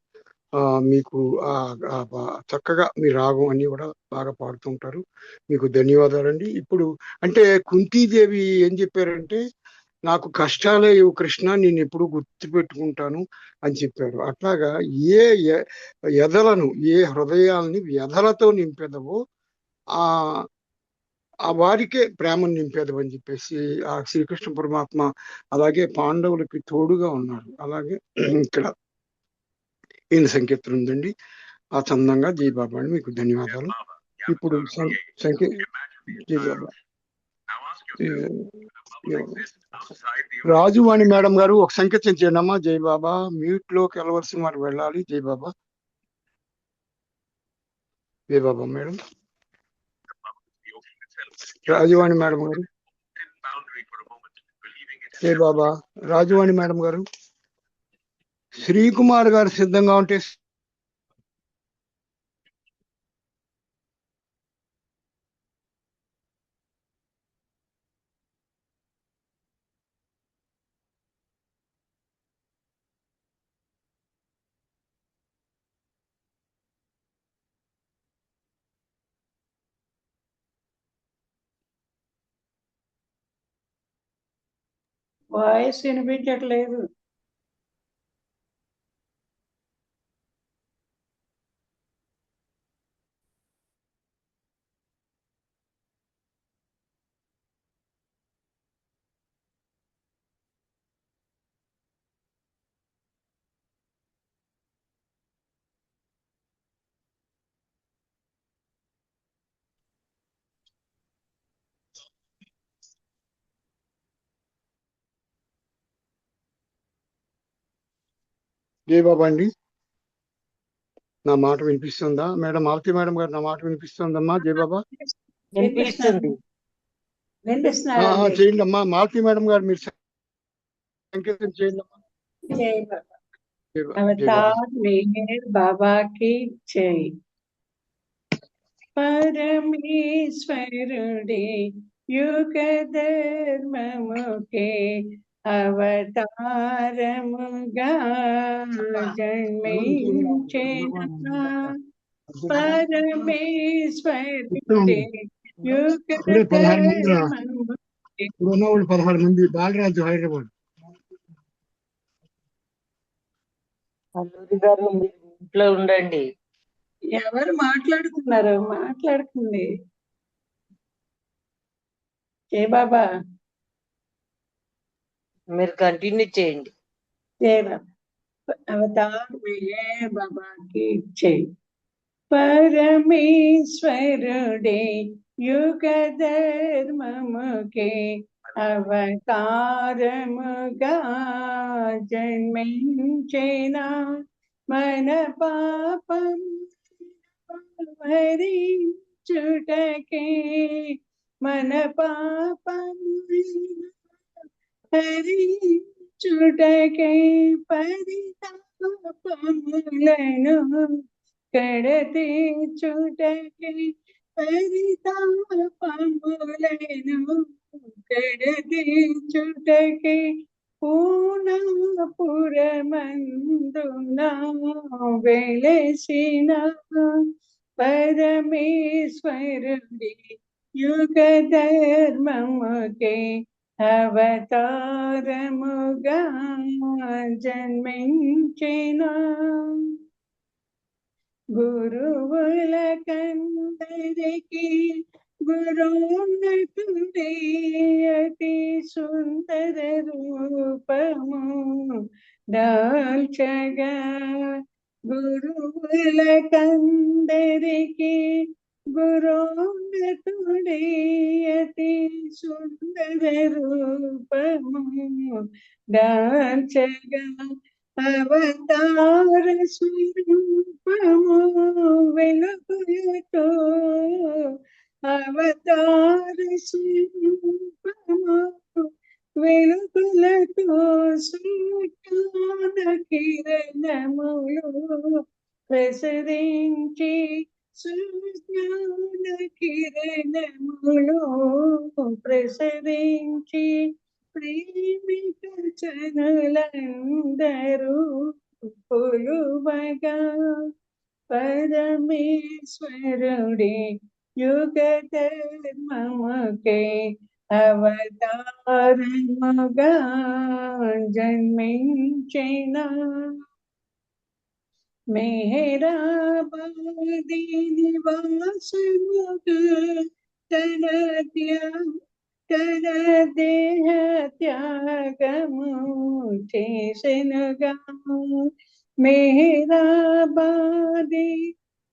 మీకు చక్కగా మీ రాగం అన్ని కూడా బాగా పాడుతుంటారు. మీకు ధన్యవాదాలండి. ఇప్పుడు అంటే కుంతీదేవి ఏం చెప్పారంటే, నాకు కష్టాలే ఇవ్వు కృష్ణ, నేను ఎప్పుడు గుర్తు పెట్టుకుంటాను అని చెప్పారు. అట్లాగా ఏ ఎదలను, ఏ హృదయాల్ని వ్యధలతో నింపెదవో ఆ వారికే ప్రేమను నింపేదవు అని చెప్పేసి ఆ శ్రీకృష్ణ పరమాత్మ అలాగే పాండవులకి తోడుగా ఉన్నాడు. అలాగే ఇక్కడ ఈయన సంకీర్తన ఉందండి. ఆ చందంగా జై బాబా అండి, మీకు ధన్యవాదాలు. ఇప్పుడు జై బాబా రాజువాణి మేడం గారు ఒక సంకీర్తన చేయండి అమ్మా. జై బాబా. మ్యూట్ లోకి వెళ్ళవలసిన వారు వెళ్ళాలి. జై బాబా. జై బాబా మేడం. రాజువాణి మేడం గారు. జై బాబా. రాజువాణి మేడం గారు. శ్రీకుమార్ గారు సిద్ధంగా ఉంటే వాయిస్ వినిపించట్లేదు. జై బాబా అండి. నా మాట వినిపిస్తుందా మేడం? మాలతి మేడం గారు నా మాట వినిపిస్తుందమ్మా? జై బాబా. వినిపిస్తుంది. చేయండి అమ్మా. మాలతి మేడం గారు మీరు సంకేతం చేయండి అమ్మా. జై బాబా. అవతార్ మెహర్ బాబా की జై. పరమేశ్వరుడే యుగ ధర్మముకే అవతారముగా జన్మించిన పరమేశ్వరుడే యుగ ధర్మముకే. 16 మంది. బాలరాజు హైదరాబాద్. అల్లూరి గారు మీరు ఇంట్లో ఉండండి. ఎవరు మాట్లాడుతున్నారు? మాట్లాడుతుంది. జై బాబా. మీరు కంటిన్యూ చేయండి. జై బాబా. అవతార్ మెహర్ బాబా की జై. పరమేశ్వరుడే యుగ ధర్మముకే అవతారముగా జన్మించిన మన పాపం హరించుటకే మన పాపం హరించుటకే పరితాపములను కడతీర్చుటకే పరితాపములను కడతీర్చుటకే పూర్ణపురమందున వెలసిన పరమేశ్వరుడి యుగ ధర్మముకే అవతారముగా జన్మించిన గురువులకందరికి గురోన్నతుడే అతి సుందర రూపము దాల్చగా గురువులకందరికి గురోన్నతుడే అతి సుందర రూపము దాల్చగా అవతార స్వరూపము వెలుగులతో అవతార స్వరూపము వెలుగులతో సూర్యాన కిరణములు ప్రసరించి సూర్యాన కిరణములు ప్రసరించి ప్రేమిక జనులందరూ కొలువగా పరమేశ్వరుడే యుగ ధర్మముకే అవతారముగా జన్మించిన మెహరాబాది నివాసముగా తన దేహ త్యాగము చేసెనుగా మెహరాబాది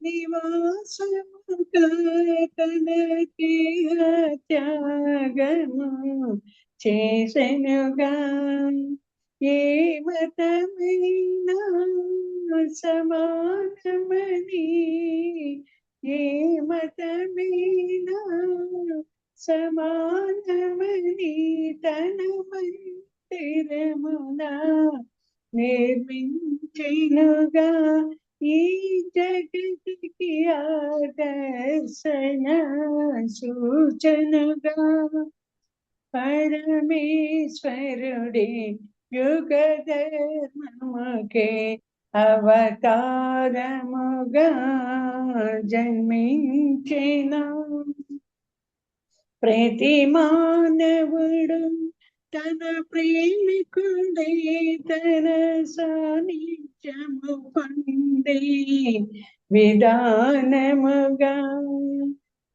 నివాసముగా తన దేహ త్యాగము చేసెనుగా ఏ మతమైనా సమానమని ఏ మతమైనా సమానమని తన మందిరమున నిర్మించెనుగా ఈ జగతికి ఆదర్శన సూచనగా పరమేశ్వరుడే యుగ ధర్మముకే అవతారముగా జన్మించిన ప్రతి మానవుడు తన ప్రేమికుడే తన సాన్నిధ్యము పొందే విధానముగా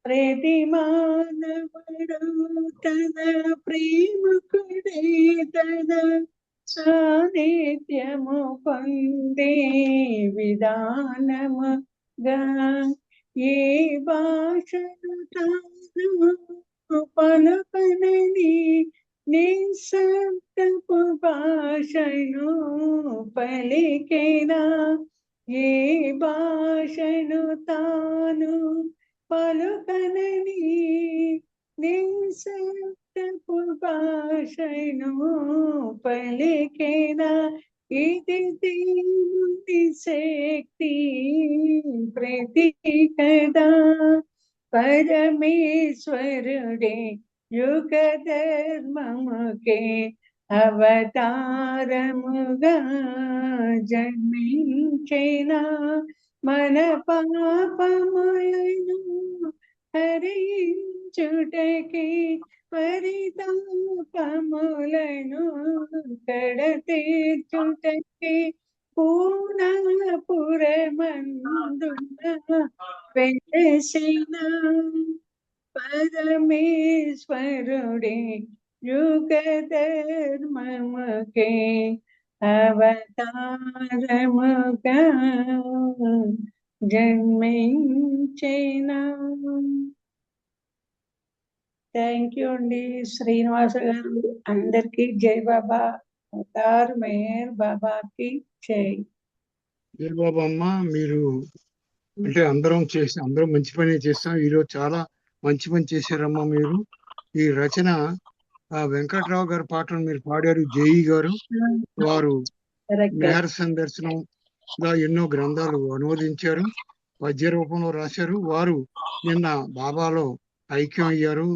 ప్రతి మానవుడు తన ప్రేమికుడే తన సాన్నిధ్యము పొందే విధానముగా ఏ భాషను తాను పలుకనని నిశ్శబ్దపు భాషను పలికేనా ఏ భాషను తాను పలుకనని నిశ్శబ్దపు భాషను పలికేనా ఇది దేవుని శక్తి ప్రతీకదా పరమేశ్వరుడే యుగ ధర్మముకే అవతారముగా జన్మించిన మన పాపములను హరించుటకి పరితాపములను కడతీర్చుటకి పూర్ణపురమందున వెలసిన పరమేశ్వరుడే యుగ ధర్మముకే అవతారముగా జన్మించిన. థ్యాంక్ యూ అండి శ్రీనివాస గారు. అందరికి జై బాబా. అవతార్ మెహర్ బాబాకి జై. జై బాబా అమ్మ. మీరు అంటే అందరం మంచి పని చేస్తాం. ఈరోజు చాలా మంచి పని చేశారమ్మా మీరు. ఈ రచన వెంకట్రావు గారి పాటలు మీరు పాడారు. జేఈ గారు వారు మెహర్ సందర్శనంగా ఎన్నో గ్రంథాలు అనువదించారు, పద్య రూపంలో రాశారు. వారు నిన్న బాబాలో ఐక్యం అయ్యారు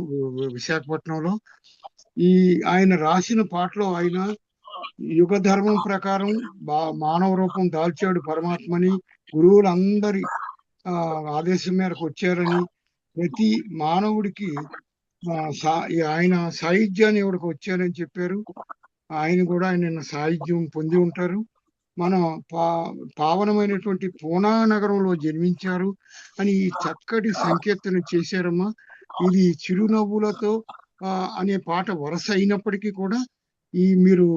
విశాఖపట్నంలో. ఆయన రాసిన పాటలో ఆయన యుగ ధర్మం ప్రకారం మానవ రూపం దాల్చాడు పరమాత్మని, గురువులందరి ఆదేశం మేరకు వచ్చారని, ప్రతి మానవుడికి ఆయన సాహిత్యాన్ని ఇవిడికి వచ్చారని చెప్పారు. ఆయన కూడా ఆయన సాహిత్యం పొంది ఉంటారు. మన పావనమైనటువంటి పూనా నగరంలో జన్మించారు అని చక్కటి సంకీర్తన చేశారమ్మా. ఇది చిరునవ్వులతో అనే పాట వరుస అయినప్పటికీ కూడా మీరు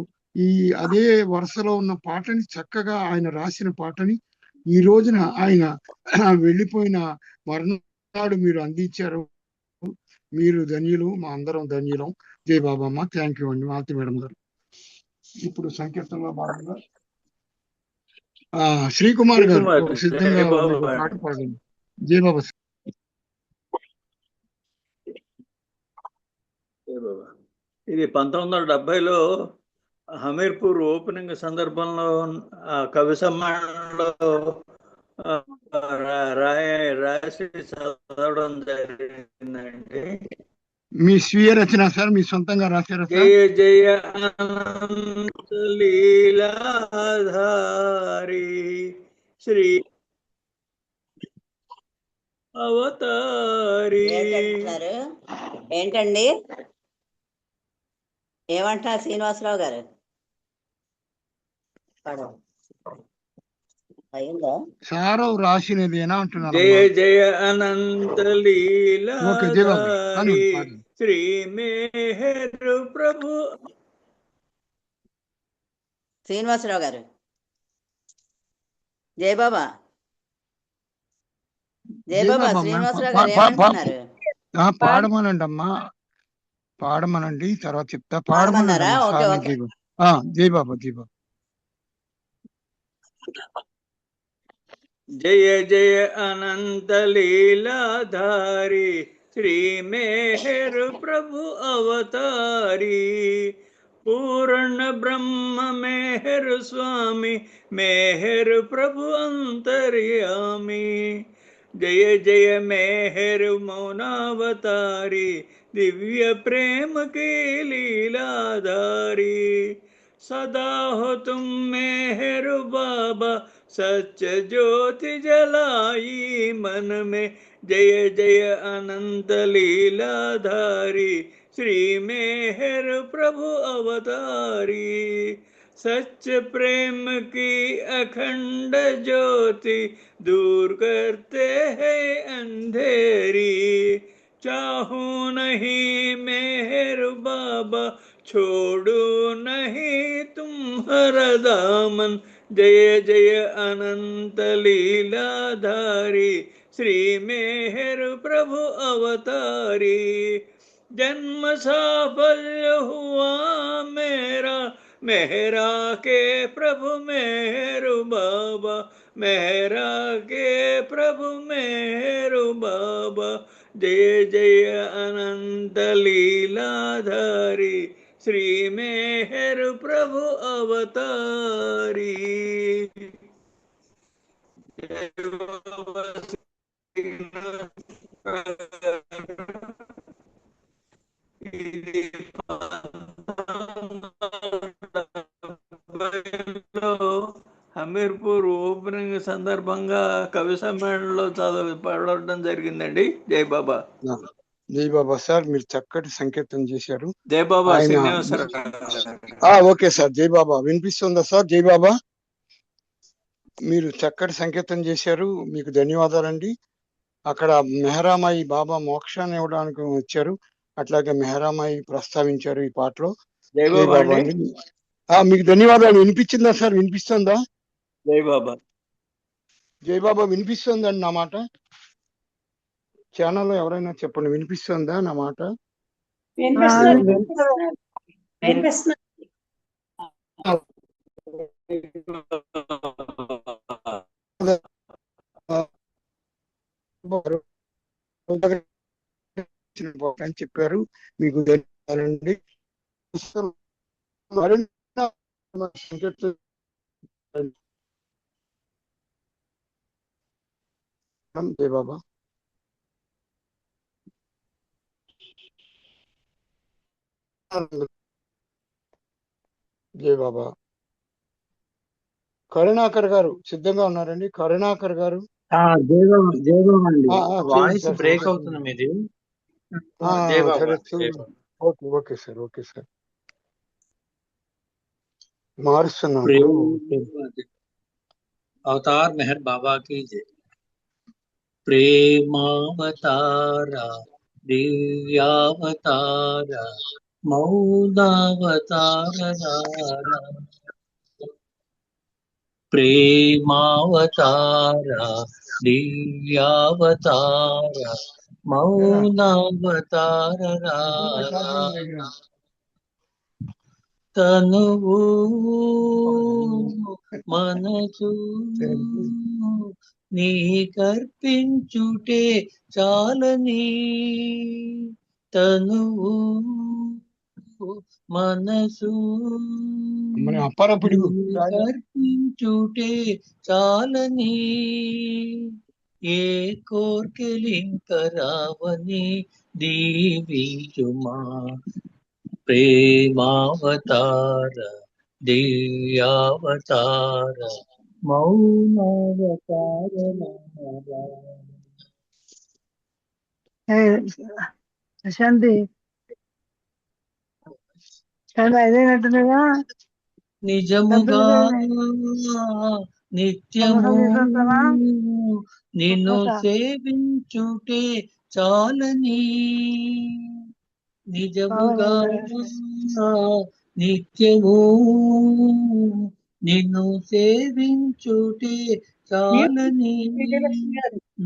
ఈ అదే వరుసలో ఉన్న పాటని చక్కగా ఆయన రాసిన పాటని ఈ రోజున ఆయన వెళ్ళిపోయిన మర్నాడు మీరు అందించారు. మీరు ధన్యులు, మా అందరం ధన్యులం. జై బాబామ్మ. థ్యాంక్ యూ అండి మాలతి మేడం గారు. ఇప్పుడు సంకీర్తనలో భాగంగా శ్రీకుమార్ గారు సిద్ధంగా మీకు పాట పాడండి. జై బాబా. ఇది 1970లో హమీర్పూర్ ఓపెనింగ్ సందర్భంలో కవి సమ్మేళనంలో రాసి చదవడం జరిగిందండి. మీ స్వీయ రచన సార్? మీ సొంతంగా రాశారా సార్? జయ జయ అనంత లీలాధారి శ్రీ అవతారి. ఏంటండి ఏమంటున్నారు శ్రీనివాసరావు గారు? సారవ్ రాసినదేనా అంటున్నారు. జయ జయ అనంత లీలాధారి శ్రీ మేహరు ప్రభు. శ్రీనివాసరావు గారు జయ బాబా. జయ బాబా శ్రీనివాసరావు గారు ఏమంటున్నారు? పాడమనండి అమ్మా, పాడమనండి, తర్వాత చెప్తా. పాడమన్నారా? జై బాబా. జై బాబా. జయ జయ అనంత లీలాధారి శ్రీ మేహరు ప్రభు అవతారి పూర్ణ బ్రహ్మ మేహరు స్వామి మేహరు ప్రభు అంతర్యామి. జయ జయ మేహరు మౌనావతారి దివ్య ప్రేమ के लीलाधारी सदा हो तुम मेहर बाबा सच ज्योति जलाई मन में. जय जय अनंत लीलाधारी श्री मेहर प्रभु अवतारी सच प्रेम की अखंड ज्योति दूर करते हैं अंधेरी. चाहू नहीं मेहर बाबा छोड़ू नहीं तुम्हारा दामन. जय जय अनंत लीलाधारी श्री मेहर प्रभु अवतारी. जन्म साफल्य हुआ मेरा मेहरा के प्रभु मेहरु बाबा मेहरा के प्रभु मेहरु बाबा. जय जय अनंत लीलाधारी श्री मेहर प्रभु अवतारी. హమీర్పూర్ ఓపెనింగ్ సందర్భంగా కవి సమ్మేళనంలో పాడడం జరిగిందండి. జై బాబా. జై బాబా సార్, మీరు చక్కటి సంకీర్తన చేశారు. జై బాబా. Okay sir. జై బాబా వినిపిస్తుందా సార్? జై బాబా, మీరు చక్కటి సంకీర్తన చేశారు, మీకు ధన్యవాదాలండి. అక్కడ మెహరామాయి బాబా మోక్షాన్ని ఇవ్వడానికి వచ్చారు, అట్లాగే మెహరామాయి ప్రస్తావించారు ఈ పాటలో. జై బాబా అండి. మీకు ధన్యవాదాలు. వినిపించిందా సార్? వినిపిస్తుందా? జై బాబా. జై బాబా వినిపిస్తుందండి నా మాట? ఛానల్లో ఎవరైనా చెప్పండి, వినిపిస్తుందా నా మాట? అని చెప్పారు, మీకు ధన్యవాదాలండి. జై బాబా. జై బాబా. కరుణాకర్ గారు సిద్ధంగా ఉన్నారండి? కరుణాకర్ గారు. వాయిస్ బ్రేక్ అవుతుంది మీది. Okay sir. ఓకే సార్, మారుస్తున్నాను. అవతార్ మెహర్ బాబా की जय. ప్రేమావతార దివ్యావతార మౌనావతారనారా ప్రేమావతార దివ్యావతార మౌనావతారనారా తనువు మనసు నీ కర్పించుటే చాలని తనువు మనసు అప్పారపిడుగు కర్పించుటే చాలని ఏ కోర్కెలింకరావని దీవించుమా ప్రేమావతార దివ్యావతార మౌనావతార ప్రశాంతి అదేనట్టుగా నిజముగా నిత్యము నిన్ను సేవించుటే చాలని నిజముగా నిత్యము నిన్ను సేవించుటే చాలని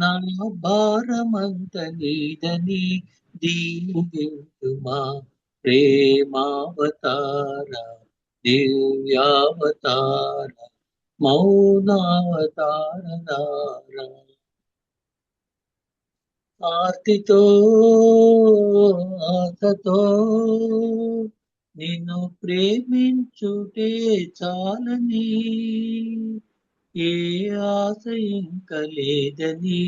నా భారమంత నీదని దీవించుమా ప్రేమావతార దివ్యావతార మౌనావతార ఆర్తితో ఆశతో నిన్ను ప్రేమించుటే చాలని ఏ ఆశ ఇంక లేదని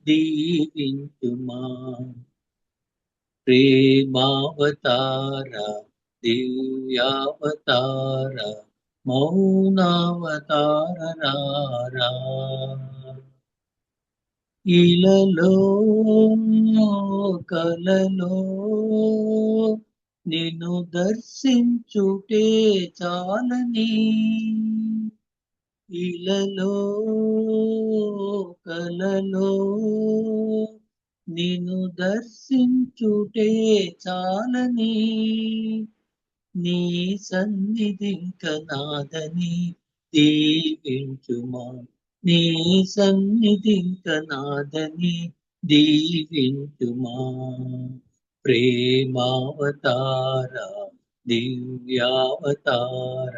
దీవించుమా ప్రేమావతార దివ్యావతార మౌనావతార ఇలలో కలలో నిన్ను దర్శించుటే చాలని ఇలలో కలలో నిన్ను దర్శించుటే చాలని నీ సన్నిధింక నాదని దీవించుమా నీ సన్నిధింక నాదని దీవించుమా ప్రేమావతార దివ్యావతార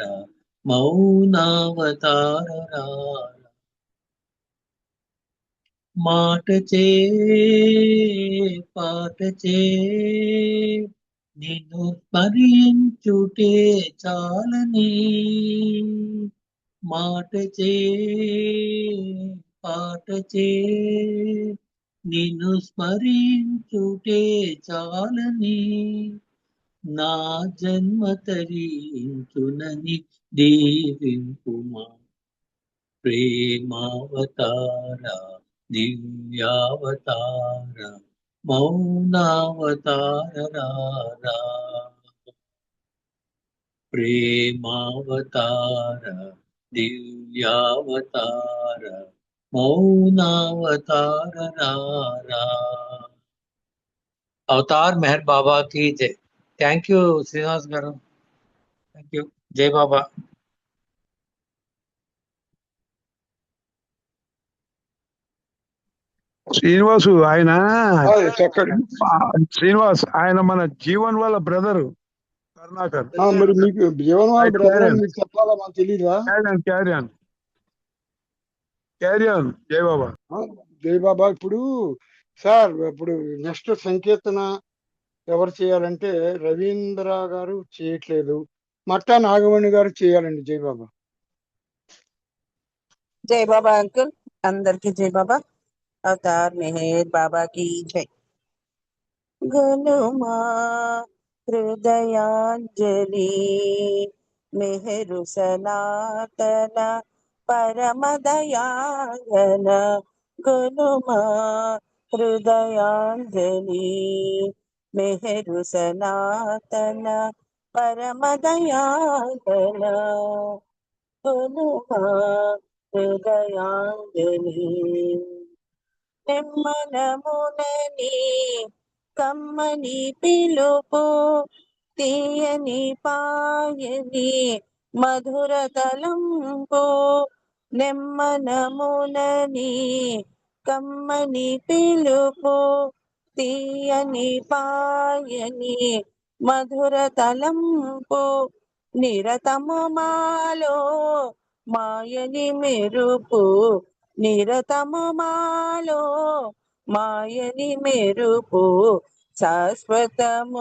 మౌనావతార మాటచే పాటచే నిన్ను స్మరించుటే చాలని మాటచే పాటచే నిన్ను స్మరించుటే చాలని నా జన్మ తరించునని దీవింపుమా ప్రేమావతార దివ్యావతార మౌనావతార ప్రేమావతార దివ్యావతార మౌనావతార అవతార్ మెహర్ బాబా की जय థ్యాంక్ యూ శ్రీనివాస్ గారు థ్యాంక్ యూ జై బాబా శ్రీనివాసు ఆయన చెప్పండి శ్రీనివాస్ ఆయన మన జీవన్ వాళ్ళ బ్రదరు కరుణాకర్ మరి మీకు జీవన్ వాళ్ళ బ్రదర్ అని మీకు చెప్పాలా మాకు తెలీదా క్యారియన్ జై బాబా జై బాబా ఇప్పుడు సార్ ఇప్పుడు నెక్స్ట్ సంకీర్తన ఎవరు చేయాలంటే రవీంద్ర గారు చేయట్లేదు మట్టా నాగమణి గారు చేయాలండి జై బాబా జై బాబా అంకుల్ అందరికి జై బాబా అవతార్ మెహర్ బాబా की जय గునుమా హృదయాంజలి మెహరు సనాతన పరమదయాగన గునుమా హృదయాంజలి మెహరు సనాతన పరమదయాగన గునుమా హృదయాంజలి నిమ్మనమునని కమ్మని పిలుపు తీయని పాయని మధుర తలంపు నెమ్మనమునని కమ్మని పిలుపు తీయని పాయని మధుర తలంపు నిరతము మాలో మాయని మెరుపు నిరతము మాలో మాయని మెరుపు శాశ్వతముగమన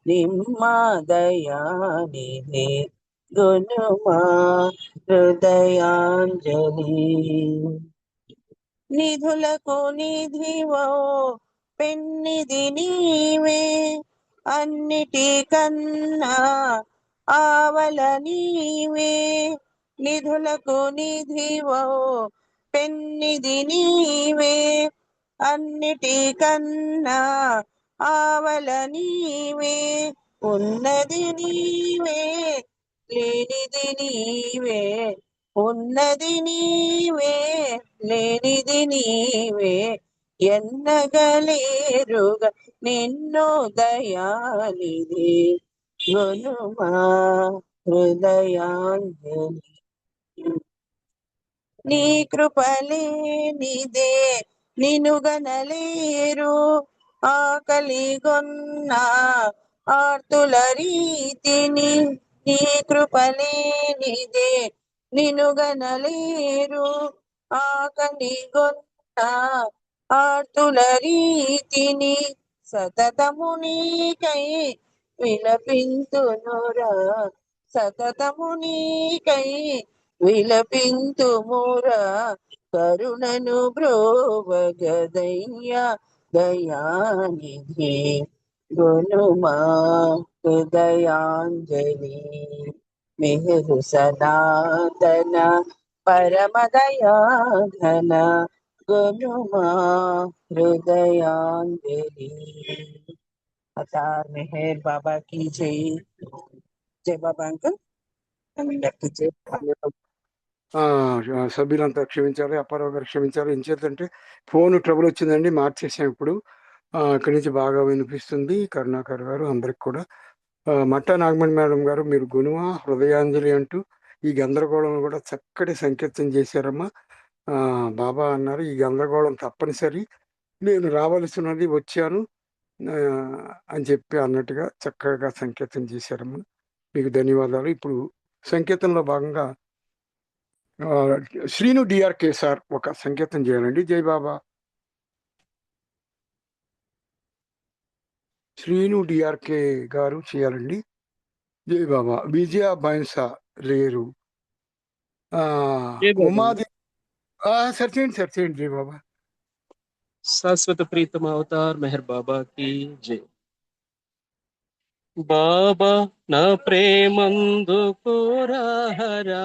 నిమ్మదయానిధి గుణమా హృదయాంజలి నిధులకు నిధివో పెన్నిది నీవే అన్నిటికన్నా ఆవల నీవే నిధులకు నిధివో పెన్నిది నీవే అన్నిటికన్నా ఆవల నీవే ఉన్నది నీవే లేనిది నీవే ఉన్నది నీవే లేనిది నీవే ఎన్నగలేరుగా నిన్ను దయానిధి గుణమా హృదయాంజలి నీ కృపలేనిదే నినుగనలేరు ఆకలిగొన్న ఆర్తుల రీతిని నీ కృపలేనిదే నినుగనలేరు ఆకలిగొన్న ఆర్తుల రీతిని సతతము నీకై విలపింతునురా సతతము నీకై విలపింతుమురా కరుణను బ్రోవగదయ్యా దయానిధి గుణమా హృదయాంజలి మెహరు సనాతన పరమదయాఘన గుణమా హృదయాంజలి अवतार मेहर बाबा की जय जय बाबा अंकल అందరికీ జై సభ్యులంతా క్షమించాలి, అప్పారావు గారు క్షమించాలి. ఎంచేతంటే ఫోన్ ట్రబుల్ వచ్చిందండి, మార్చేసాం ఇప్పుడు. ఇక్కడి నుంచి బాగా వినిపిస్తుంది. కరుణాకర్ గారు అందరికి కూడా. మట్టా నాగమణి మేడం గారు మీరు గుణమ హృదయాంజలి అంటూ ఈ గందరగోళం కూడా చక్కటి సంకీర్తన చేశారమ్మా. బాబా అన్నారు ఈ గందరగోళం తప్పనిసరి, నేను రావలసినది వచ్చాను అని చెప్పి అన్నట్టుగా చక్కగా సంకీర్తన చేశారమ్మా. మీకు ధన్యవాదాలు. ఇప్పుడు సంకీర్తనలో భాగంగా శ్రీను డిఆర్కే సార్ ఒక సంకీర్తన చేయాలండి. జై బాబా. శ్రీను డిఆర్కే గారు చేయాలండి. జై బాబా. విజయ బైన్సా లేరు. ఉమాది సార్ చేయండి జై బాబా. శాశ్వత ప్రీతమ అవతార్ మెహర్ బాబా కి జై. బాబా నా ప్రేమందు కోరాహరా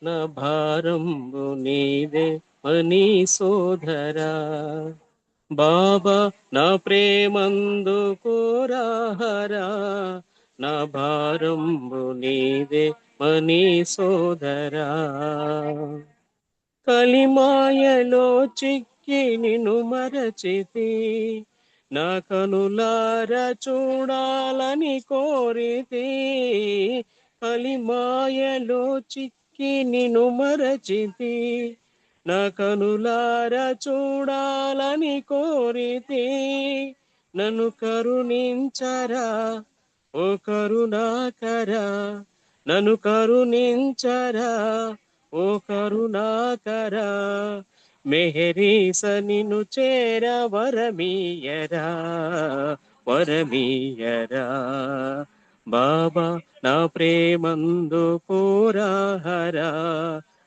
నా భారంబు నీదే మనీ సోదరా. బాబా నా ప్రేమందు కోరాహరా నా భారంబు నీదే మనీ సోదరా. కలిమాయలో చిక్కి నిన్ను మరచితి నా కనులార చూడాలని కోరితి. కలిమాయలో చిక్కి నిన్ను మరచితి నా కనులార చూడాలని కోరితి. నన్ను కరుణించరా ఓ కరుణాకరా, నన్ను కరుణించరా ఓ కరుణాకరా. మెహరీస నిన్ను చేర వరమీయరా వరమీయరా. బాబా నా ప్రేమందు కోరాహరా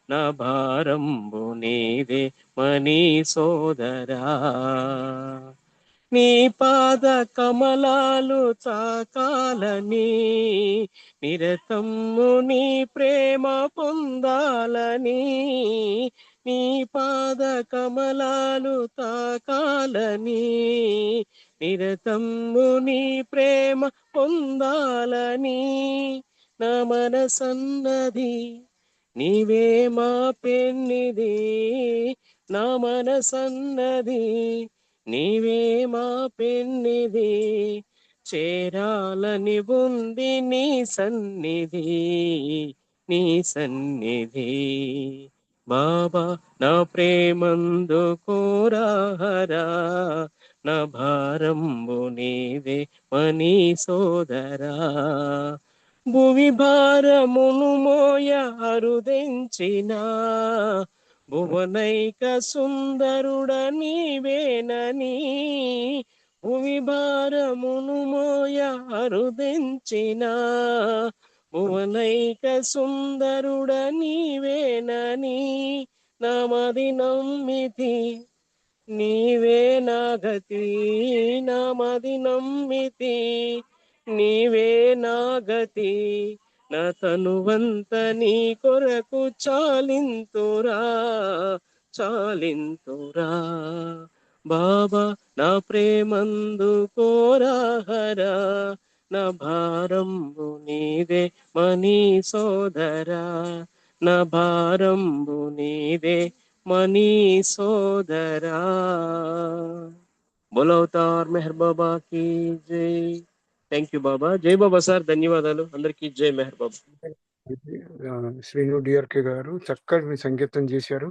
నా భారంబు నీదే మనీ సోదరా. నీ పాద కమలాలు తాకాలని నిరతము నీ ప్రేమ పొందాలని. నీ పాద కమలాలు తాకాలని నిరతము నీ ప్రేమ పొందాలని. నా మనసన్నది నీవే మా పెన్నిది, నా మనసన్నది నీవే మా పెన్నిది. చేరాలని ఉంది నీ సన్నిధి, నీ సన్నిధి. బాబా నా ప్రేమందు కోరాహరా, నా భారంబు నీవే మనీ సోదరా. భువి భారమును మోయ అరుదెంచిన భువనైక సుందరుడ నీవేనని, భువి భారమును మోయ అరుదెంచిన భువనైక సుందరుడ నీవేనని, నామది నమ్మితి నీవే నా గతి, నామది నమ్మితి నీవే నా గతి. నా తనువంత నీ కొరకు చాలింతురా, చాలింతురా. బాబా నా ప్రేమందు కోరాహరా, నా భారంబు నీదే మనీ సోదరా, నా భారంబు నీదే మనీ సోదరా. బోలో అవతార్ మెహర్ బాబా की జై. థ్యాంక్ యూ బాబా. జై బాబా సార్, ధన్యవాదాలు. అందరికీ జై మెహర్ బాబా. శ్రీను డిఆర్కే గారు చక్కటి సంగీతం చేశారు.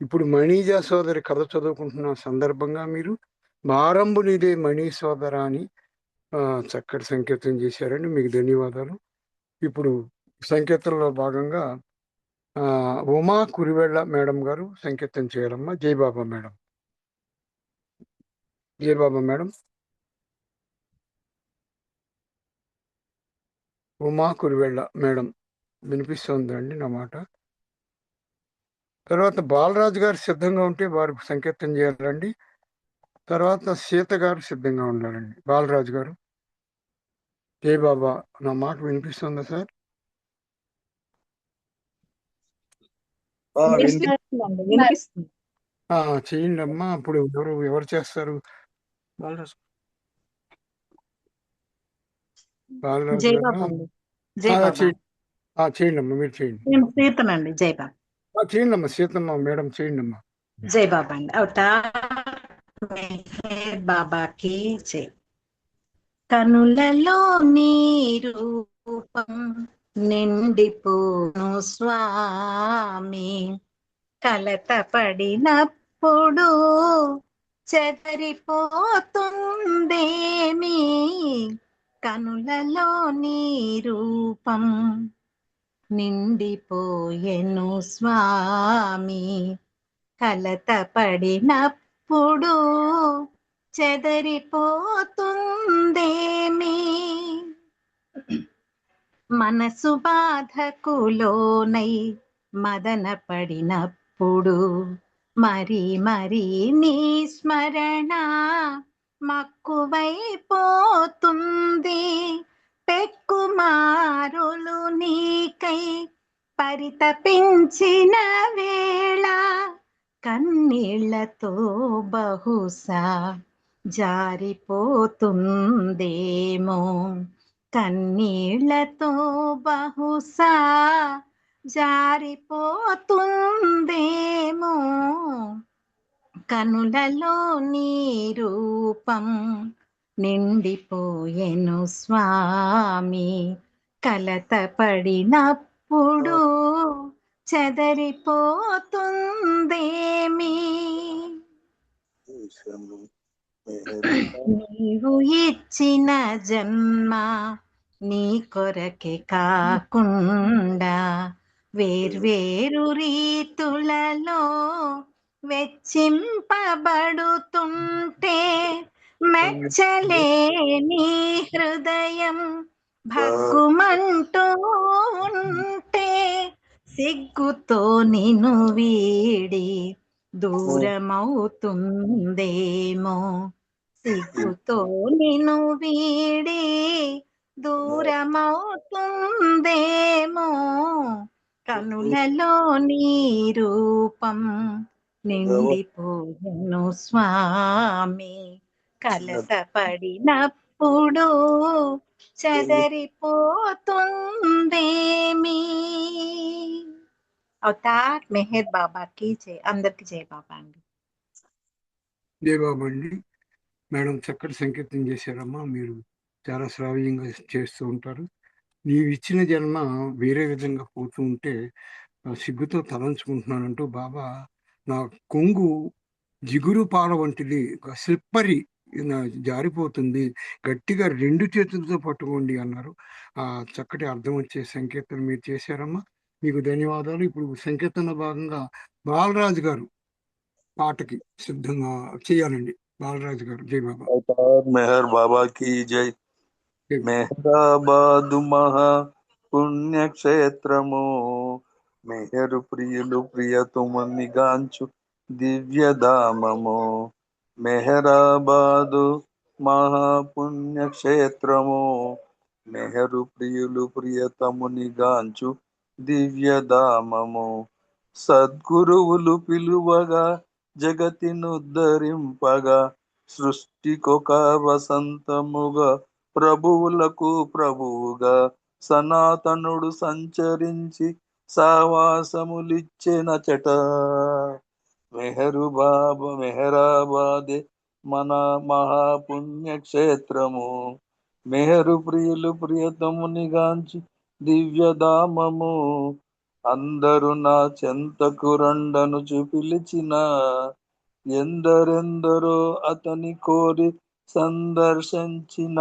ఇప్పుడు మణిజా సోదరి కథ చదువుకుంటున్న సందర్భంగా మీరు మారంబు నీదే మణి సోదర అని చక్కటి సంకేతం చేశారండి. మీకు ధన్యవాదాలు. ఇప్పుడు సంకేతంలో భాగంగా ఉమా కురివెళ్ళ మేడం గారు సంకేతం చేయాలమ్మా. జై బాబా మేడం. జై బాబా మేడం. ఉమా కురివెళ్ళ మేడం వినిపిస్తుందండి నా మాట? తర్వాత బాలరాజు గారు సిద్ధంగా ఉంటే వారు సంకేతం చేయాలండి. తర్వాత సీత గారు సిద్ధంగా ఉండాలండి. బాలరాజు గారు. జై బాబా. నా మాట వినిపిస్తుందా సార్? చేయండి అమ్మా. అప్పుడు ఎవరు చేస్తారు? బాలరాజు జై గారు బాబా అండి. జై బాబా. చేయండి అమ్మా. మీరు చేయండి. నేను సీతనండి. జై బాబా. చేయండి అమ్మా. సీతమ్మ మేడం చేయండి అమ్మా. జై బాబా అండి. అవతార్ మెహర్ బాబాకి జై. కనులలో నీ రూపం నిండిపోను స్వామి, కలత పడినప్పుడు చెదరిపోతుందేమి, కనులలో నీ రూపం నిండిపోయెను స్వామి, కలత పడినప్పుడు చెదరిపోతుందేమి, మనసు బాధకు లోనై మదన పడినప్పుడు మరి మరి నీ స్మరణ మక్కువైపోతుంది, పెక్కుమారులు నీకై పరితపించిన వేళ కన్నీళ్లతో బహుశా జారిపోతుందేమో, కన్నీళ్లతో బహుశా జారిపోతుందేమో, కనులలో నీ రూపం నిండిపోయెను స్వామి, కలత పడినప్పుడు చెదరిపోతుందేమి, నీవు ఇచ్చిన జన్మ నీ కొరకే కాకుండా వేర్వేరు రీతులలో వెచ్చింపబడుతుంటే మెచ్చలేని హృదయం భగ్గుమంటూ ఉంటే, సిగ్గుతో నిన్ను వీడి దూరమవుతుందేమో, సిగ్గుతో నిన్ను వీడి దూరమవుతుందేమో, కనులలో నీ రూపం నిండిపోయెను స్వామి, కలత పడినప్పుడు చెదరిపోతుందేమి. అవతార్ మెహర్ బాబాకి జై. అందరికి జై బాబా అండి. జై బాబా అండి. మేడం చక్కటి సంకేతం చేశారమ్మా. మీరు చాలా శ్రావ్యంగా చేస్తూ ఉంటారు. నీవిచ్చిన జన్మ వేరే విధంగా పోతూ ఉంటే సిగ్గుతో తలంచుకుంటున్నానంటూ బాబా నా కొంగు జిగురు పాల వంటిది స్లిప్పరి జారిపోతుంది, గట్టిగా 2 చేతులతో పట్టుకోండి అన్నారు. ఆ చక్కటి అర్థం వచ్చే సంకీర్తన మీరు చేశారమ్మా, మీకు ధన్యవాదాలు. ఇప్పుడు సంకీర్తన భాగంగా బాలరాజు గారు పాటకి సిద్ధంగా చేయాలండి. బాలరాజు గారు. జై బాబా. अवतार मेहर बाबा की जय. మెహరాబాదు మహా పుణ్యక్షేత్రము, మెహరు ప్రియులు ప్రియతుముని గాంచు దివ్యధామము. మెహరాబాదు మహా పుణ్యక్షేత్రము, మెహరు ప్రియులు ప్రియతముని గాంచు దివ్యధామము. సద్గురువులు పిలువగా జగతినుద్ధరింపగా, సృష్టికొక వసంతముగా ప్రభువులకు ప్రభువుగా సనాతనుడు సంచరించి సావాసములిచ్చెనచట. మెహరాబాదే మన మహాపుణ్యక్షేత్రము, మెహరు ప్రియులు ప్రియతముని గాంచి దివ్యధామము. అందరు నా చెంతకు రండను పిలిచిన, ఎందరెందరో అతని కోరి సందర్శించిన,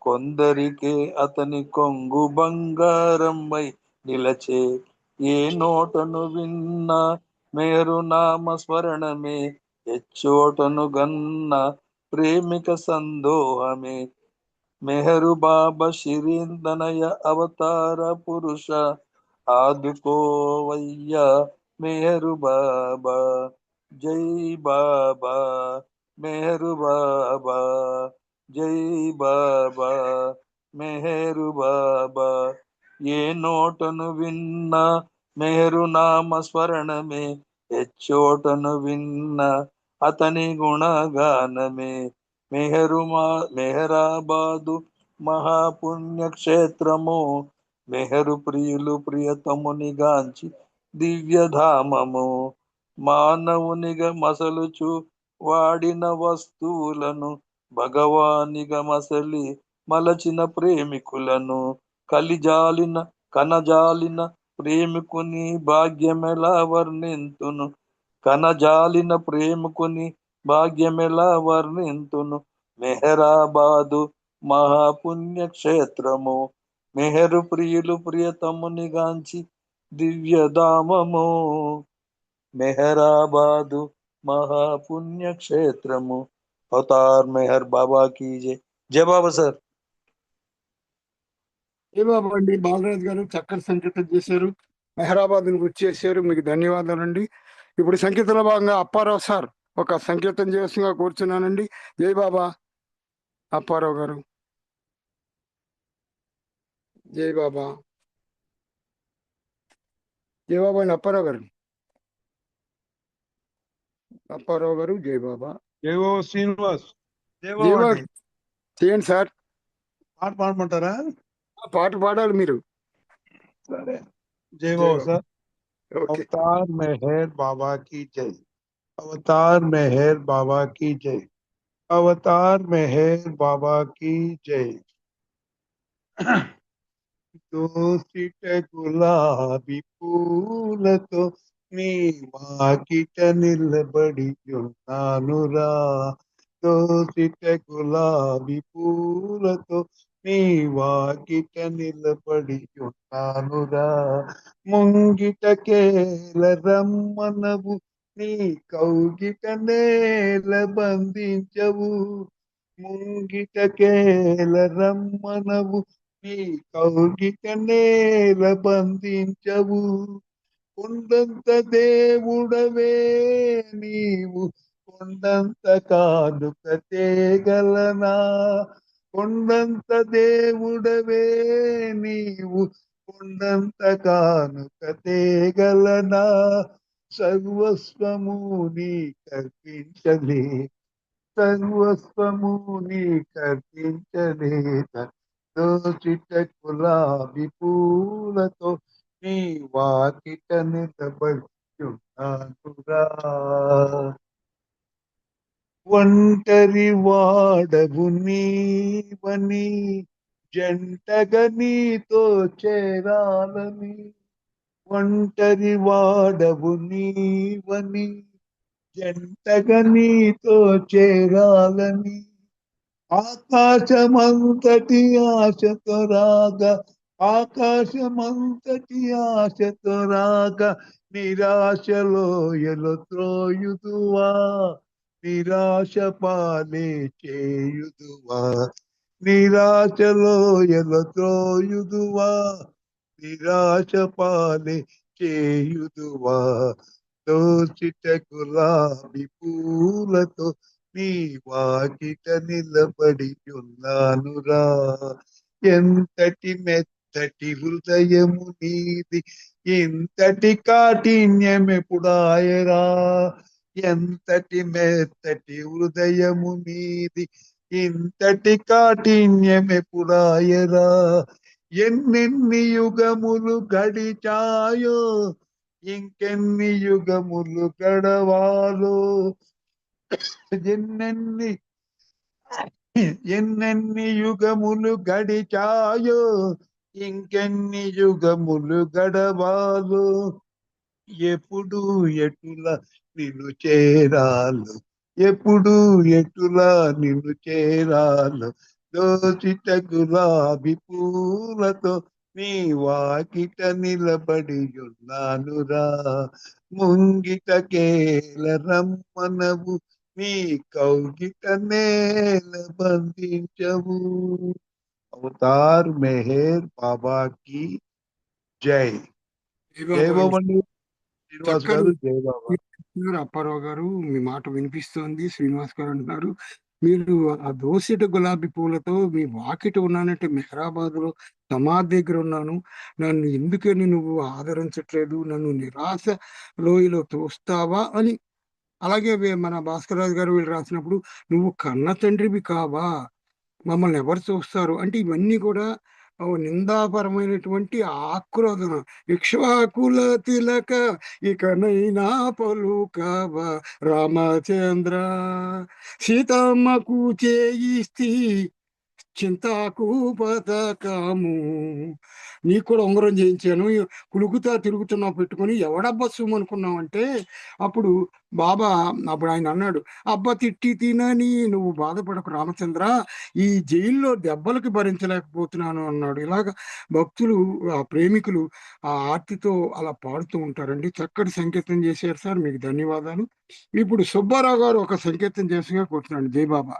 కొందరికే అతని కొంగు బంగారమై నిలచే. ఏ నోటను విన్నా మేరు నామ స్మరణమే, ఎచ్చోటను గన్న ప్రేమిక సందోహమే. మెహరు బాబా శిరీందనయ అవతార పురుష, ఆదుకోవయ్యా మెహరు బాబా. జై బాబా మెహరు బాబా, జై బాబా మెహరు బాబా. ఏ నోటను విన్నా మెహరు నామ స్మరణమే, ఎచ్చోటను విన్నా అతని గుణగానమే. మెహరాబాదు మహాపుణ్యక్షేత్రము, మెహరు ప్రియులు ప్రియతముని గాంచి దివ్యధామము. మానవునిగా మసలుచు వాడిన వస్తువులను, భగవానిగా మసలి మలచిన ప్రేమికులను, కనజాలిన ప్రేమికుని భాగ్యమెలా వర్ణింతును, కనజాలిన ప్రేమికుని భాగ్యమెలా వర్ణింతును. మెహరాబాదు మహాపుణ్యక్షేత్రము, మెహరు ప్రియులు ప్రియతముని గాంచి దివ్యధామము. మెహరాబాదు మహాపుణ్యక్షేత్రము. అవతార్ మెహర్ బాబా కీ జై. జై బాబా సార్. ఏ బాబా అండి, బాలరాజు గారు చక్కటి సంకేతం చేశారు, మెహరాబాద్ గుర్తు చేశారు, మీకు ధన్యవాదాలండి. ఇప్పుడు సంకేతంలో భాగంగా అప్పారావు సార్ ఒక సంకేతం చేస్తుగా కూర్చున్నానండి. జై బాబా అప్పారావు గారు. జై బాబా. జై బాబా అండి అప్పారావు గారు. అప్పారావు గారు. జై బాబా. జై బాబా శ్రీనివాస్. జై జై బాబా బాబా అండి. చేయండి సార్. పాట పాడమంటారా? పాట పాడాలి మీరు. సరే. జై జై బాబా బాబా. సార్. ఓకే. अवतार मेहर बाबा की जय. अवतार मेहर बाबा की जय. अवतार मेहर बाबा की जय. దోసిట గులాబీ పూలతో నీ వాకిట నిలబడి ఉన్నానురా, దోసిట గులాబీ పూలతో నీ వాకిట నిలబడి ఉన్నానురా. ముంగిట కేల రమ్మనవు, నీ కౌగిట నేల బంధించవు. ముంగిట కేల రమ్మనవు, నీ కౌగిట నేల బంధించవు. కొండంత దేవుడవే నీవు, కొండంత కానుక తేగలనా. కొండంత దేవుడవే నీవు, కొండంత కానుక తేగలనా. సర్వస్వము నీ కర్పించలే, సర్వస్వము నీ కర్పించలేద. దోచిట గులాబీ పూలతో నీ వాకిట నిలబడి ఉన్నానురా. ఒంటరి వాడవు నీవని జంటగా నీతో చేరాలని. ఒంటరి వాడవు నీవని జంటగా నీతో చేరాలని. ఆకాశమంతటి ఆశతో రాగా, ఆకాశమంతటి ఆశతో రాగా, నిరాశలో త్రోయుదువా, నిరాశ పాలే చేయుదువా. నిరాశలో త్రోయుదువా, నిరాశ పాలే చేయుదువా. దోసిట గులాబీ పూలతో నీ వాకిట నిలబడి ఉన్నానురా. ఎంతటి మెత్తటి హృదయము నీది, ఇంతటి కాఠిన్యమెప్పుడాయరా. ఎంతటి మెత్తటి హృదయము నీది, ఇంతటి కాఠిన్యమెప్పుడాయరా. ఎన్నెన్ని యుగములు గడిచాయో, ఇంకెన్ని యుగములు గడవాలో. ఎన్నెన్ని యుగములు గడిచాయో, ఇంకెన్ని యుగములు గడవాలో. ఎప్పుడు ఎటులా నిన్ను చేరాలు, ఎప్పుడు ఎటులా నిన్ను చేరాలు. దోసిట గులాబీ పూలతో నీ వాకిట నిలబడి ఉన్నానురా. ముంగిట కేల రమ్మనవు, నీ కౌగిట నేల బంధించవు. అవతార్ మెహర్ బాబా की జై. జై బాబా అండి. శ్రీనివాస్ గారు, జై బాబా. అప్పారావు గారు, మీ మాట వినిపిస్తోంది. శ్రీనివాస్ గారు అంటున్నారు, మీరు ఆ దోసిట గులాబీ పూలతో మీ వాకిట ఉన్నానంటే మెహరాబాద్ లో సమాధి దగ్గర ఉన్నాను, నన్ను ఎందుకని నువ్వు ఆదరించట్లేదు, నన్ను నిరాశ లోయలో తోస్తావా అని. అలాగే మన భాస్కర్ రాజు గారు వీళ్ళు రాసినప్పుడు, నువ్వు కన్న తండ్రివి కావా, మమ్మల్ని ఎవరు చూస్తారు అంటే, ఇవన్నీ కూడా నిందాపరమైనటువంటి ఆక్రోధన. ఇక్ష్వాకుల తిలక ఇకనైనా పలుకవా రామచంద్ర, సీతమ్మకు చేయిస్తి చింతాకు పథకము. నీకు కూడా ఉంగరం చేయించాను, కులుకుతా తిరుగుతున్నావు పెట్టుకొని, ఎవడబ్బా సుమ్ము అనుకున్నావు అంటే, అప్పుడు బాబా అప్పుడు ఆయన అన్నాడు, అబ్బా తిట్టి తినని నువ్వు బాధపడకు రామచంద్ర, ఈ జైల్లో దెబ్బలకి భరించలేకపోతున్నాను అన్నాడు. ఇలాగ భక్తులు, ఆ ప్రేమికులు ఆ ఆర్తితో అలా పాడుతూ ఉంటారండి. చక్కటి సంకేతం చేశారు సార్, మీకు ధన్యవాదాలు. ఇప్పుడు సుబ్బారావు గారు ఒక సంకేతం చేసిగా కూర్చున్నాడు. జై బాబా.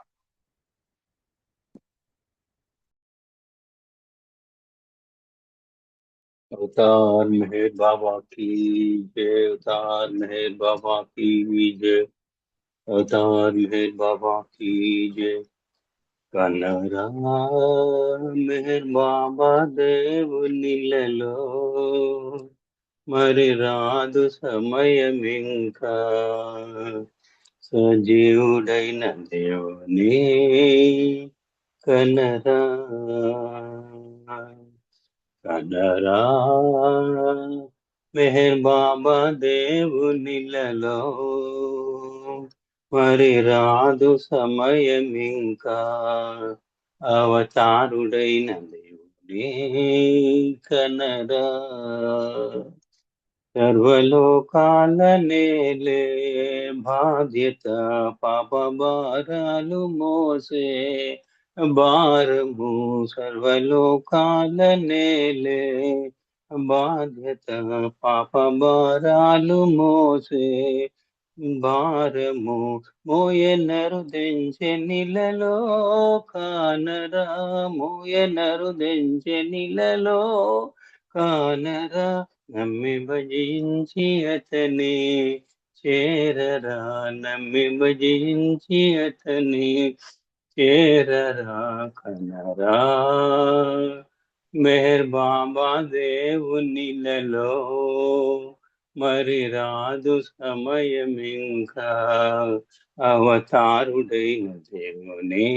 अवतार मेहर बाबा की जय, अवतार मेहर बाबा की जय, अवतार मेहर बाबा की जय. कनरा मेहर बाबा దేవునిలలో మరి రాదు సమయమింకా, సజీవుడైన దేవుని కనరా. కనరా మెహర్ బాబా దేవునిలలో మరి రాదు సమయమింకా, అవతారుడైన దేవుని కనరా. సర్వలోకాల నేలే బాధ్యత, పాప భారాలు మోసే భారము. సర్వలోకాల నేలే బాధ్యత, పాప భారాలు మోసే భారము. మోయనరు దెంచె నిలలో కానరా, మోయనరు దెంచె నిలలో కానరా. నమ్మి భజించి అతని చేరరా, నమ్మి భజించి అతని చేరరా. కనరా మెహర్ బాబా దేవునిలలో మరి రాదు సమయమింకా, అవతారుడైన దేవుని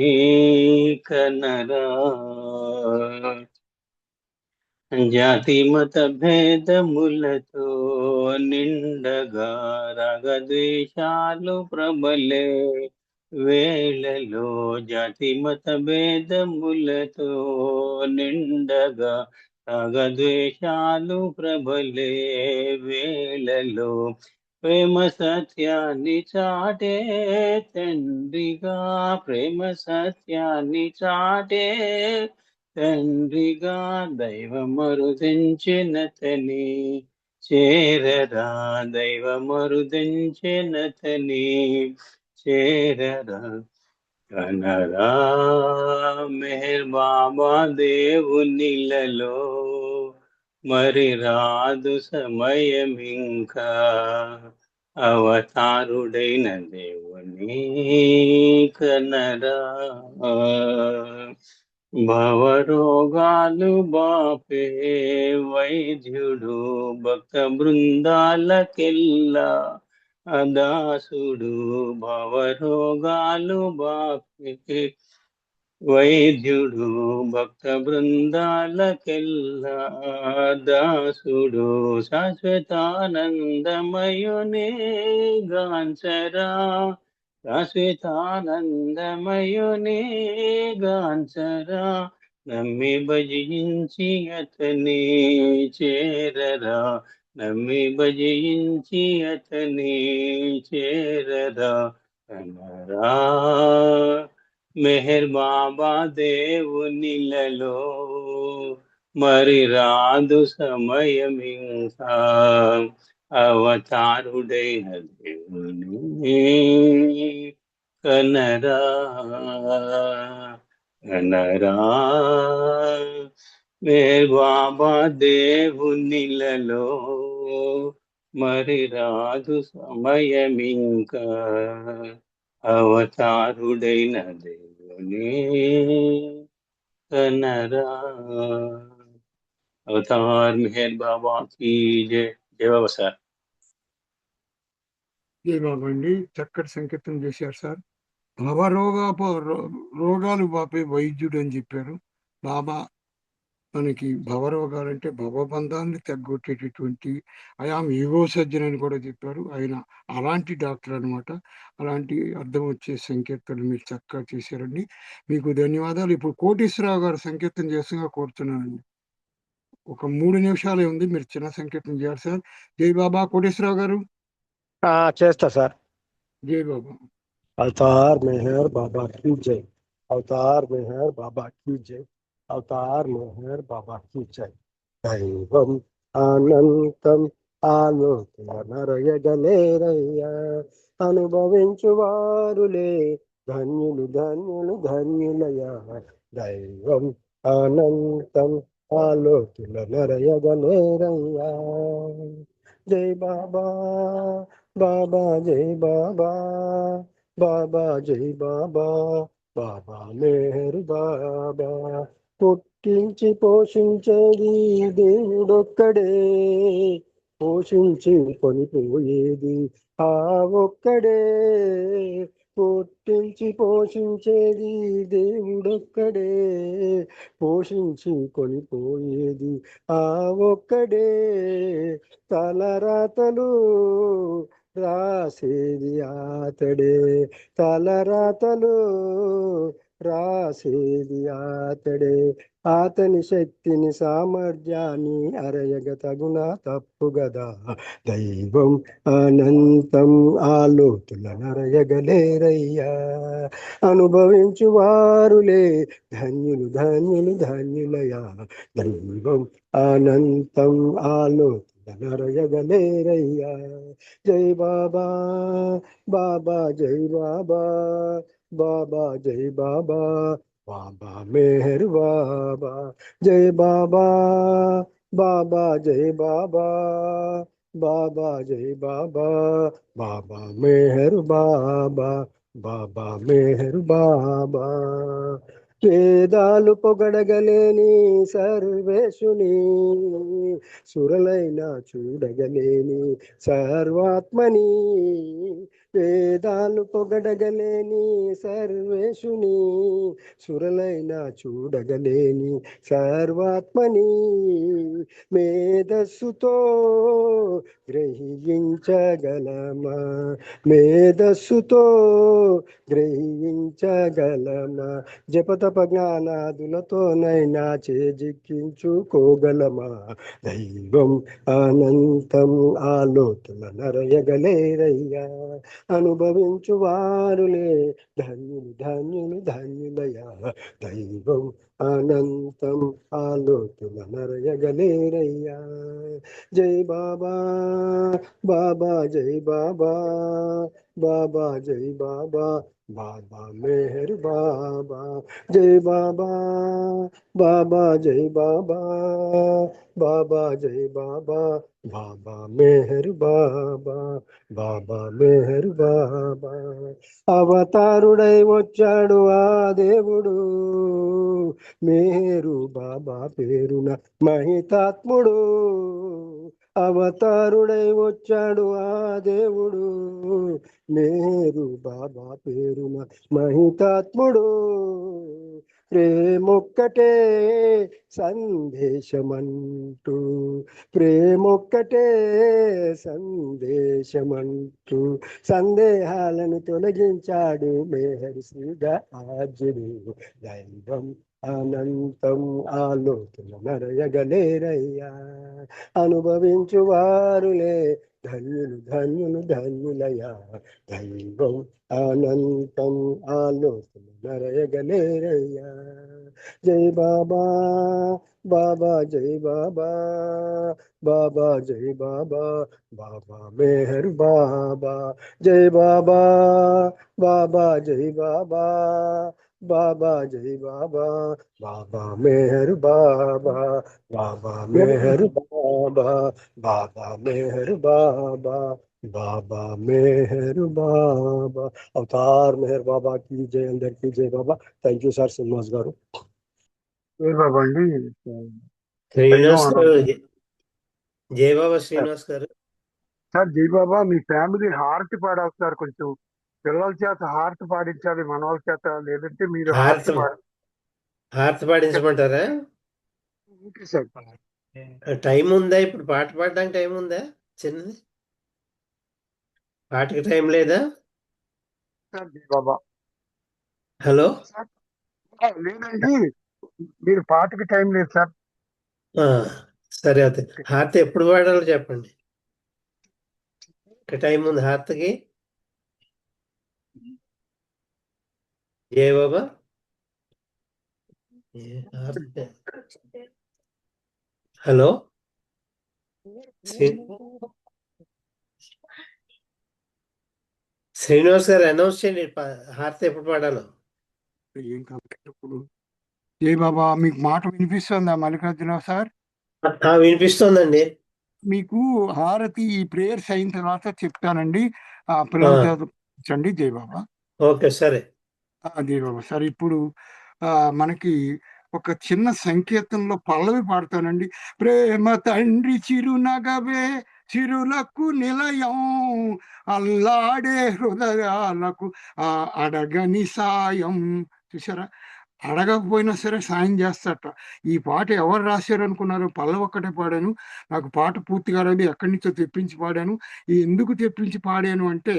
కనరా. జాతి మత భేదములతో నిండగా రాగద్వేషాలు ప్రబలే వేళలో జాతి మత భేదములతో నిండగా రాగద్వేషాలు ప్రబలే వేళలో ప్రేమ సత్యాన్ని చాటే తండ్రిగా, ప్రేమ సత్యాన్ని చాటే తండ్రిగా దైవమరుదించినతని చేరరా, దైవమరుదించినతని చేరరా. కనరా మెహర్ బాబా దేవునిలలో, మరి రాదు సమయం ఇంకా అవతారుడైన దేవుని కనరా. భవరోగాలు బాపే వైద్యుడు భక్త బృందాలకెల్లా అదాసుడు, భవరోగాలు బాపే వైద్యుడు భక్త బృందాలకెల్లా దాసుడు, శాశ్వతానందమయునే గాంచరా, శాశ్వతానందమయునే గాంచరా. నమ్మి భజించి అతని చేరరా, నమ్మి భజించి అతని చేరరా. కనరా మెహర్ బాబా దేవునిలలో, మరి రాదు సమయం ఇంకా అవతారుడైన దేవుని కనరా. కనరా మెహర్ బాబా దేవునిలలో, మరి రాదు సమయం ఇంకా అవతారుడైన దేవుని కనరా. అవతార్ మెహర్ బాబా కీ జై. జై బాబా సార్. జై బాబా అండి, చక్కటి సంకేతం చేశారు సార్. రోగాలు బాపే వైద్యుడు అని చెప్పారు. బాబా మనకి భవరోగాలంటే భవబంధాన్ని తగ్గొట్టేటటువంటి ఐఆమ్ ఈగో సర్జన్ అని కూడా చెప్పారు. ఆయన అలాంటి డాక్టర్ అనమాట. అలాంటి అర్థం వచ్చే సంకీర్తనలు మీరు చక్కగా చేశారండి. మీకు ధన్యవాదాలు. ఇప్పుడు కోటేశ్వరరావు గారు సంకీర్తన చేస్తుగా కోరుతున్నానండి. ఒక 3 నిమిషాలే ఉంది, మీరు చిన్న సంకీర్తన చేయాలి సార్. జై బాబా. కోటేశ్వరరావు గారు చేస్తా సార్. జై బాబా. अवतार मेहर बाबा की जय, अवतार मेहर बाबा की जय, अवतार मेहर बाबा की जय. दैवम అనంతం ఆలోచనరయగలేరయ్యా, అనుభవించువారులే ధన్యులు ధన్యులు ధన్యులయ్యా. దైవం అనంతం ఆలోచన నరయగలేరయ్యా. జై బాబా, బాబా జై బాబా, బాబా జై బాబా, బాబా మేరు బాబా. పుట్టించి పోషించేది దేవుడొక్కడే, పోషించి కొనిపోయేది ఆ ఒక్కడే. పుట్టించి పోషించేది దేవుడొక్కడే, పోషించి కొనిపోయేది ఆ ఒక్కడే. తలరాతలు రాసేది ఆతడే, తలరాతలు రాసేది ఆతడే. ఆతని శక్తిని సామర్థ్యాన్ని అరయగ తగున తప్పు గదా. దైవం అనంతం ఆలోతుల నరయగలేరయ్యా, అనుభవించు వారులే ధన్యులు ధన్యులు ధన్యులయా. దైవం అనంతం ఆలోతుల నరయగలేరయ్యా. జై బాబా, బాబా జై బాబా, బాబా జై బాబా, బాబా మేహర్ బాబా. జై బాబా, బాబా జై బాబా, బాబా జై బాబా, బాబా మేహర్ బాబా, బాబా మేహర్ బాబా. వేదాలు పొగడగలేని సర్వేశుని, సురలైన చూడగలేని సర్వాత్మని, వేదాలు పొగడగలేని సర్వేశుని, సురలైన చూడగలేని సర్వాత్మని, మేధస్సుతో గ్రహించగలమా, మేధస్సుతో గ్రహించగలమా, జపతప జ్ఞానాదులతోనైనా చేజిక్కించుకోగలమా, దైవం అనంతం ఆలోచన నరయగలేరయ్యా, అనుభవించు వారులే ధన్యులు ధన్యులు ధన్యులయ్యా, దైవం అనంతం ఆలోచన నరయగలేరయ్యా. జై బాబా బాబా జై బాబా బాబా జై బాబా బాబా మెహర్ బాబా, జై బాబా బాబా జై బాబా బాబా జై బాబా బాబా మెహర్ బాబా బాబా మెహర్ బాబా. అవతారుడై వచ్చాడు ఆ దేవుడు, మేరు బాబా పేరున మహితాత్ముడు, అవతారుడై వచ్చాడు ఆ దేవుడు, మేరు బాబా పేరున మహితాత్ముడు, ప్రేమొక్కటే సందేశమంటూ, ప్రేమొక్కటే సందేశమంటూ సందేహాలను తొలగించాడు మెహర్ శ్రీగా ఆర్జుడు, దైవం అనంతం ఆలోచన నరయగలేరయ్యా, అనుభవించు వారులే ధన్యులు ధన్యులు ధన్యులయ్యా, దైవం అనంతం ఆలోచన నరయగలేరయ్యా. జై బాబా బాబా జై బాబా బాబా జై బాబా బాబా మెహర్ బాబా, జై బాబా బాబా జై బాబా బాబా జై బాబా బాబా మెహర్ బాబా బాబా మెహర్ బాబా బాబా మెహర్ బాబా బాబా మెహర్ బాబా. అవతార్ మెహర్ బాబా की जय, అందరికీ జై బాబా. థ్యాంక్ యూ సార్ శ్రీనివాస్ గారు. జై బాబా అండి. శ్రీనివాస్ గారు, దైవం జై బాబా శ్రీనివాస్ గారు. సార్ జై బాబా, మీ ఫ్యామిలీ హారతి పాడాలి సార్, కొంచెం పిల్లల చేత హారతి పాడించాలి, మనవాళ్ళ చేత, లేదంటే మీరు హారతి హారతి పాడించమంటారా? Okay sir. టైం ఉందా ఇప్పుడు? పాట పాడడానికి టైం ఉందా? చిన్నది పాటకి టైం లేదా? సార్ జై బాబా. హలో, లేదండి, మీరు పాటకి టైం లేదు సార్. సరే అయితే హారతి ఎప్పుడు పాడాలో చెప్పండి. టైం ఉంది హారతికి. జై బాబా. హలో, శ్రీనివాస్ గారు అనౌన్స్ చేయండి హారతి ఎప్పుడు పాడాలో. ఏం కాదు. జై బాబా, మీకు మాట వినిపిస్తుందా మల్లికార్జున సార్? వినిపిస్తోందండి. మీకు హారతి ఈ ప్రేయర్స్ అయిన తర్వాత చెప్తానండి, ఆ పిల్లల చదవండి. జై బాబా. ఓకే సరే. జై బాబా. సరే, ఇప్పుడు మనకి ఒక చిన్న సంకీర్తనలో పల్లవి పాడతానండి. ప్రేమ తండ్రి చిరునగవే చిరులకు నిలయం, అల్లాడే హృదయాలకు అడగని సాయం. చూసారా, అడగకపోయినా సరే సాయం చేస్తాట. ఈ పాట ఎవరు రాశారు అనుకున్నారు? పల్లవి ఒక్కటే పాడాను, నాకు పాట పూర్తిగా రాదు, ఎక్కడి నుంచో తెప్పించి పాడాను. ఎందుకు తెప్పించి పాడాను అంటే,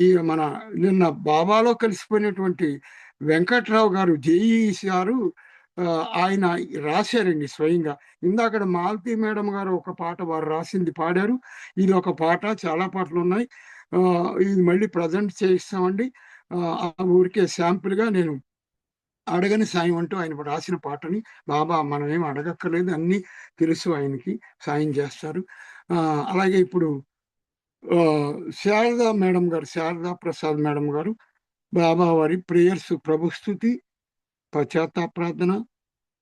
ఈ మన నిన్న బాబాలో కలిసిపోయినటువంటి వెంకట్రావు గారు, జేఈ గారు, ఆయన రాశారండి స్వయంగా. ఇందాక మాలతి మేడం గారు ఒక పాట వారు రాసింది పాడారు. ఇది ఒక పాట, చాలా పాటలు ఉన్నాయి. ఇది మళ్ళీ ప్రజెంట్ చేయిస్తామండి. ఊరికే శాంపుల్గా నేను అడగని సాయం అంటూ ఆయన రాసిన పాటని, బాబా మనం ఏం అడగక్కర్లేదు, అన్నీ తెలుసు ఆయనకి, సాయం చేస్తారు. అలాగే ఇప్పుడు శారదా మేడం గారు, శారదా ప్రసాద్ మేడం గారు బాబా వారి ప్రేయర్స్, ప్రభుస్తుతి, పశ్చాత్తాప ప్రార్థన,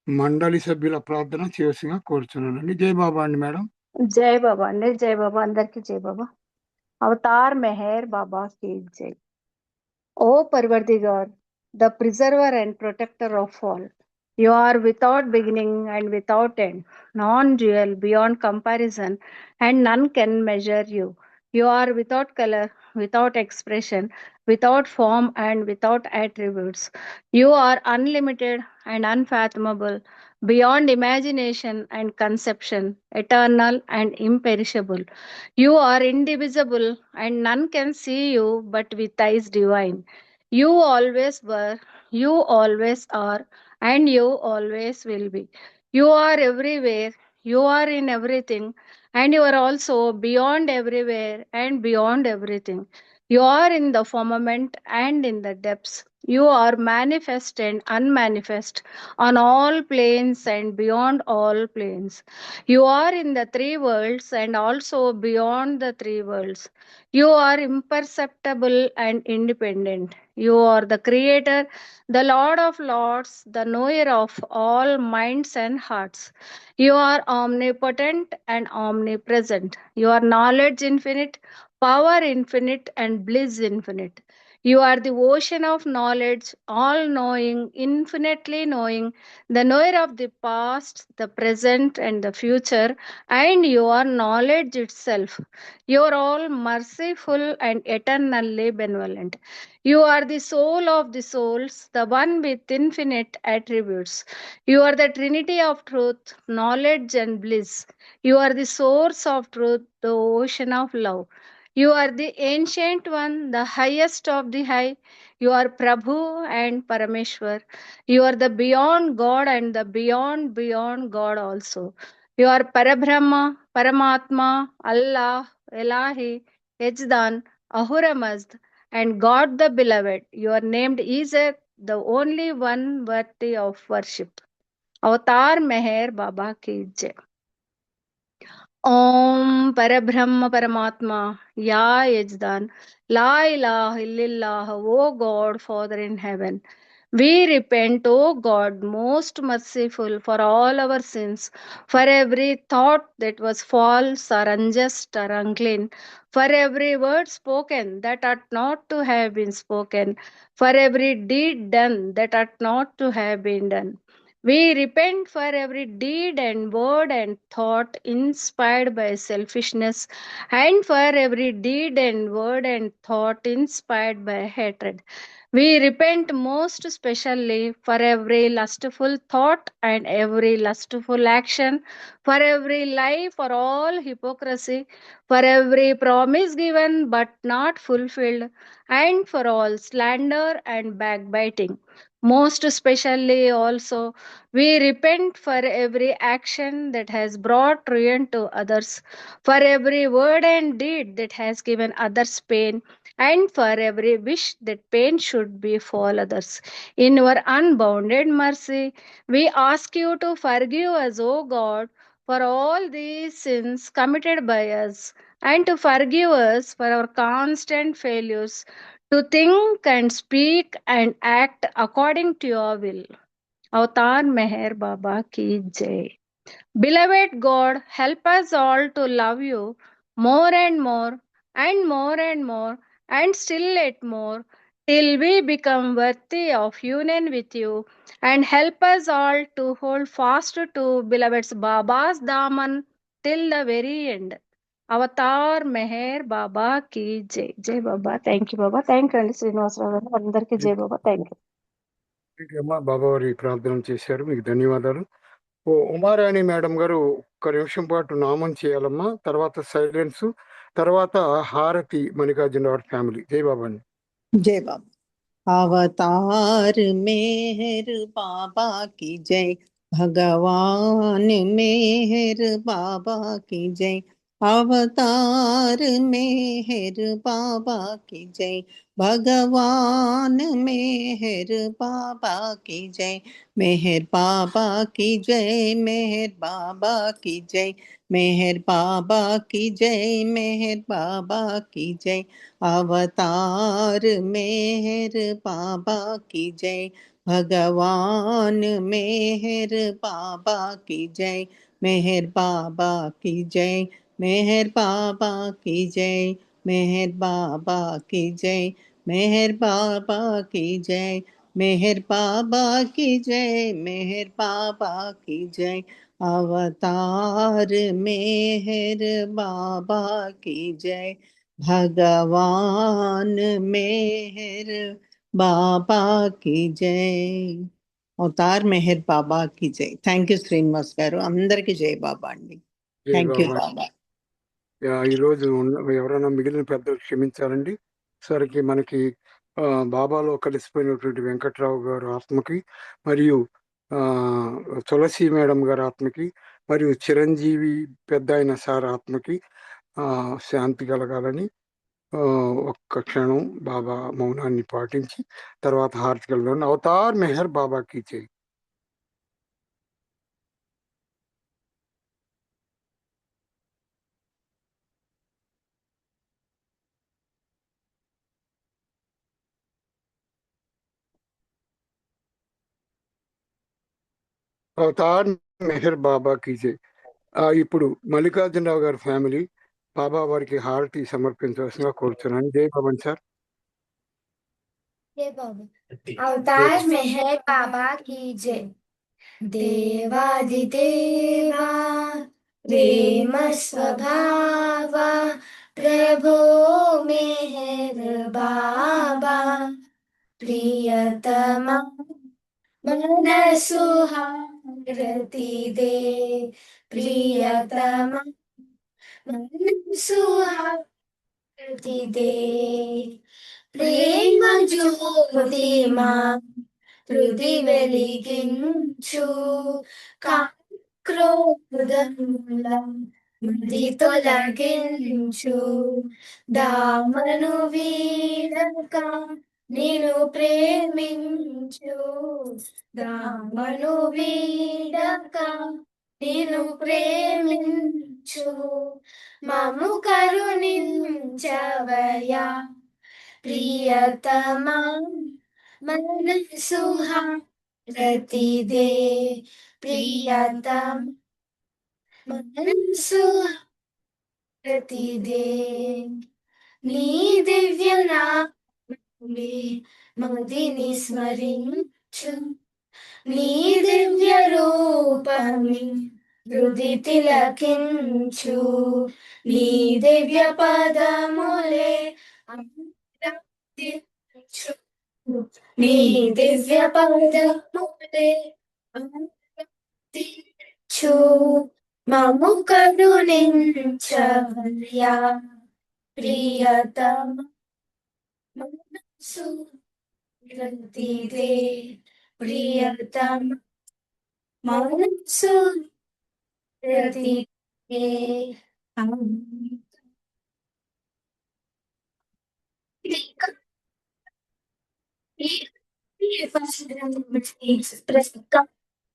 మండలి సభ్యుల ప్రార్థన చేసిగా కోరుచున్నానండి. జై బాబా అండి మేడం. జై బాబా అండి. జై బాబా, అందరికీ జై బాబా. అవతార్ మెహర్ బాబా की जय. O Parvardigar, the preserver and protector of all, you are without beginning and without end, non-dual, beyond comparison, and none can measure you. You are without color, without expression, without form, and without attributes. You are unlimited and unfathomable, beyond imagination and conception, eternal and imperishable. You are indivisible, and none can see you but with eyes divine. You always were, you always are, and you always will be. You are everywhere, you are in everything, and you are also beyond everywhere and beyond everything. You are in the firmament and in the depths. You are manifest and unmanifest on all planes and beyond all planes. You are in the three worlds and also beyond the three worlds. You are imperceptible and independent. You are the creator, the Lord of lords, the knower of all minds and hearts. You are omnipotent and omnipresent. Your knowledge infinite, power infinite, and bliss infinite. You are the ocean of knowledge, all knowing, infinitely knowing, the knower of the past, the present, and the future, and you are knowledge itself. You are all merciful and eternally benevolent. You are the soul of the souls, the one with infinite attributes. You are the Trinity of truth, knowledge, and bliss. You are the source of truth, the ocean of love. You are the ancient one, the highest of the high. You are Prabhu and Parameshwar. You are the beyond God and the beyond God also. You are Parabrahma, Paramatma, Allah, Elahi, Yajdan, Ahura Mazd, and God the Beloved. You are named Isaac, the only one worthy of worship. अवतार मेहर बाबा की जय. ओम परब्रह्म परमात्मा या यजदान ला इलाहा इल्लल्लाह, O God, Father in heaven. We repent, O God, most merciful, for all our sins, for every thought that was false or unjust or unclean, for every word spoken that ought not to have been spoken, for every deed done that ought not to have been done. We repent for every deed and word and thought inspired by selfishness, and for every deed and word and thought inspired by hatred. We repent most especially for every lustful thought and every lustful action, for every lie, for all hypocrisy, for every promise given but not fulfilled, and for all slander and backbiting. Most especially also, we repent for every action that has brought ruin to others, for every word and deed that has given others pain, and for every wish that pain should befall others. In your unbounded mercy, we ask you to forgive us, O God, for all these sins committed by us, and to forgive us for our constant failures to think and speak and act according to your will. Avatar Meher Baba ki jai. Beloved God, help us all to love you more and more and more and more and still yet more till we become worthy of union with you, and help us all to hold fast to beloved's Baba's Daman till the very end. Avatar Meher Baba ki jai. Jai Baba. Thank you, Baba. Thank you, Srinivasarao garu. Andarki jai Baba. Thank you. అమ్మా బాబా వారి ప్రార్థన చేశారు, మీకు ధన్యవాదాలు. ఓ Uma Rani madam గారు ఒక్క నిమిషం పాటు నామం చేయాలమ్మా, తర్వాత సైలెన్స్, తర్వాత హారతి మల్లికార్జున వారి ఫ్యామిలీ. జై బాబా అండి. जय बाबा. अवतार मेहर बाबा की जय, भगवान मेहर बाबा की जय, अवतार मेहर बाबा की जय, भगवान मेहर बाबा की जय, मेहर बाबा की जय, मेहर बाबा की जय, मेहर बाबा की जय, मेहर बाबा की जय, अवतार मेहर बाबा की जय, भगवान मेहर बाबा की जय, मेहर बाबा की जय, मेहर बाबा की जय, मेहर बाबा की जय, मेहर बाबा की जय, मेहर बाबा की जय, मेहर बाबा की जय, अवतार मेहर बाबा की जय, भगवान मेहर बाबा की जय। అవతార్ మెహర్ బాబా కి జై. థ్యాంక్ యూ శ్రీనివాస్ గారు. అందరికి జై బాబా అండి. జై థ్యాంక్ యూ బాబా. బాబా. ఈరోజు ఎవరైనా మిగిలిన పెద్దలు క్షమించాలండి. సరికి మనకి బాబాలో కలిసిపోయినటువంటి వెంకట్రావు గారు ఆత్మకి, మరియు తులసి మేడం గారి ఆత్మకి, మరియు చిరంజీవి పెద్ద అయిన సార్ ఆత్మకి శాంతి కలగాలని ఒక్క క్షణం బాబా మౌనాన్ని పాటించి తర్వాత హారతికల్లో అవతార్ మెహర్ బాబాకి జై. అవతార్ మెహర్ బాబాకి జై. ఇప్పుడు మల్లికార్జునరావు గారి ఫ్యామిలీ బాబా వారికి హారతి సమర్పించవలసిందిగా కోరుతున్నాను. జై భవన్ సార్. जय बाबा। अवतार मेहर बाबा की जय। देवादिदेवा प्रेम स्वभावा प्रभो मेहर बाबा प्रियतमा मन सुहारती दे प्रियतमा मन सुहारती दे ప్రేమ జ్యోతి మా హృది వెలిగించు క్రోధముల మది తొలగించు దామను వీడక నేను ప్రేమించు దామను వీడక నేను ప్రేమించు మము కరుణించవయా ప్రియతమా మనసు హారతి దే ప్రియతమ మనసు హారతి దే నీ దివ్య నామములే మదిని స్మరించు నీ దివ్య రూపమి హృది తిలకించు నీ దివ్య పదములే నీ దివ్య పదములే చు మము కరుణించవయ్యా ప్రియతమ మనసు హారతి దే ప్రియతమ మనసు హారతి దే.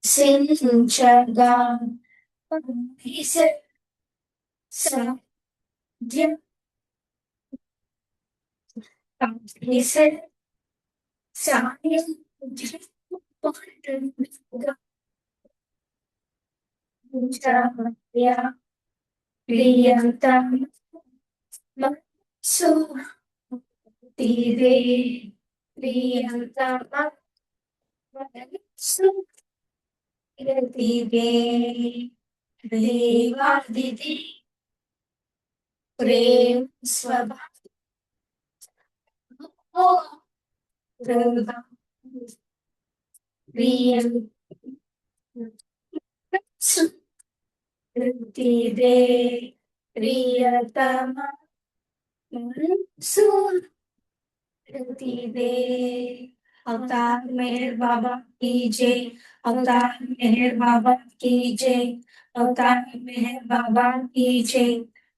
ప్రకాశించగా సాధ్యం సాయం ప్రియంతం మనసు తీరే ప్రియంతమ మనసు తీరే దేవాదిది ప్రేమ స్వభావం తీరే ప్రియతమ మనసు दे। अवतार मेहर बाबा की जय। अवतार मेहर बाबा की जय। अवतार मेहर बाबा की जय।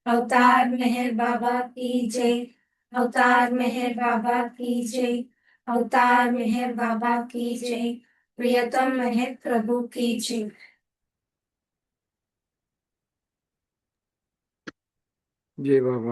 अवतार मेहर बाबा की जय। अवतार मेहर बाबा की जय। अवतार मेहर बाबा की जय। प्रियतम मेहर प्रभु की जय। जय बाबा।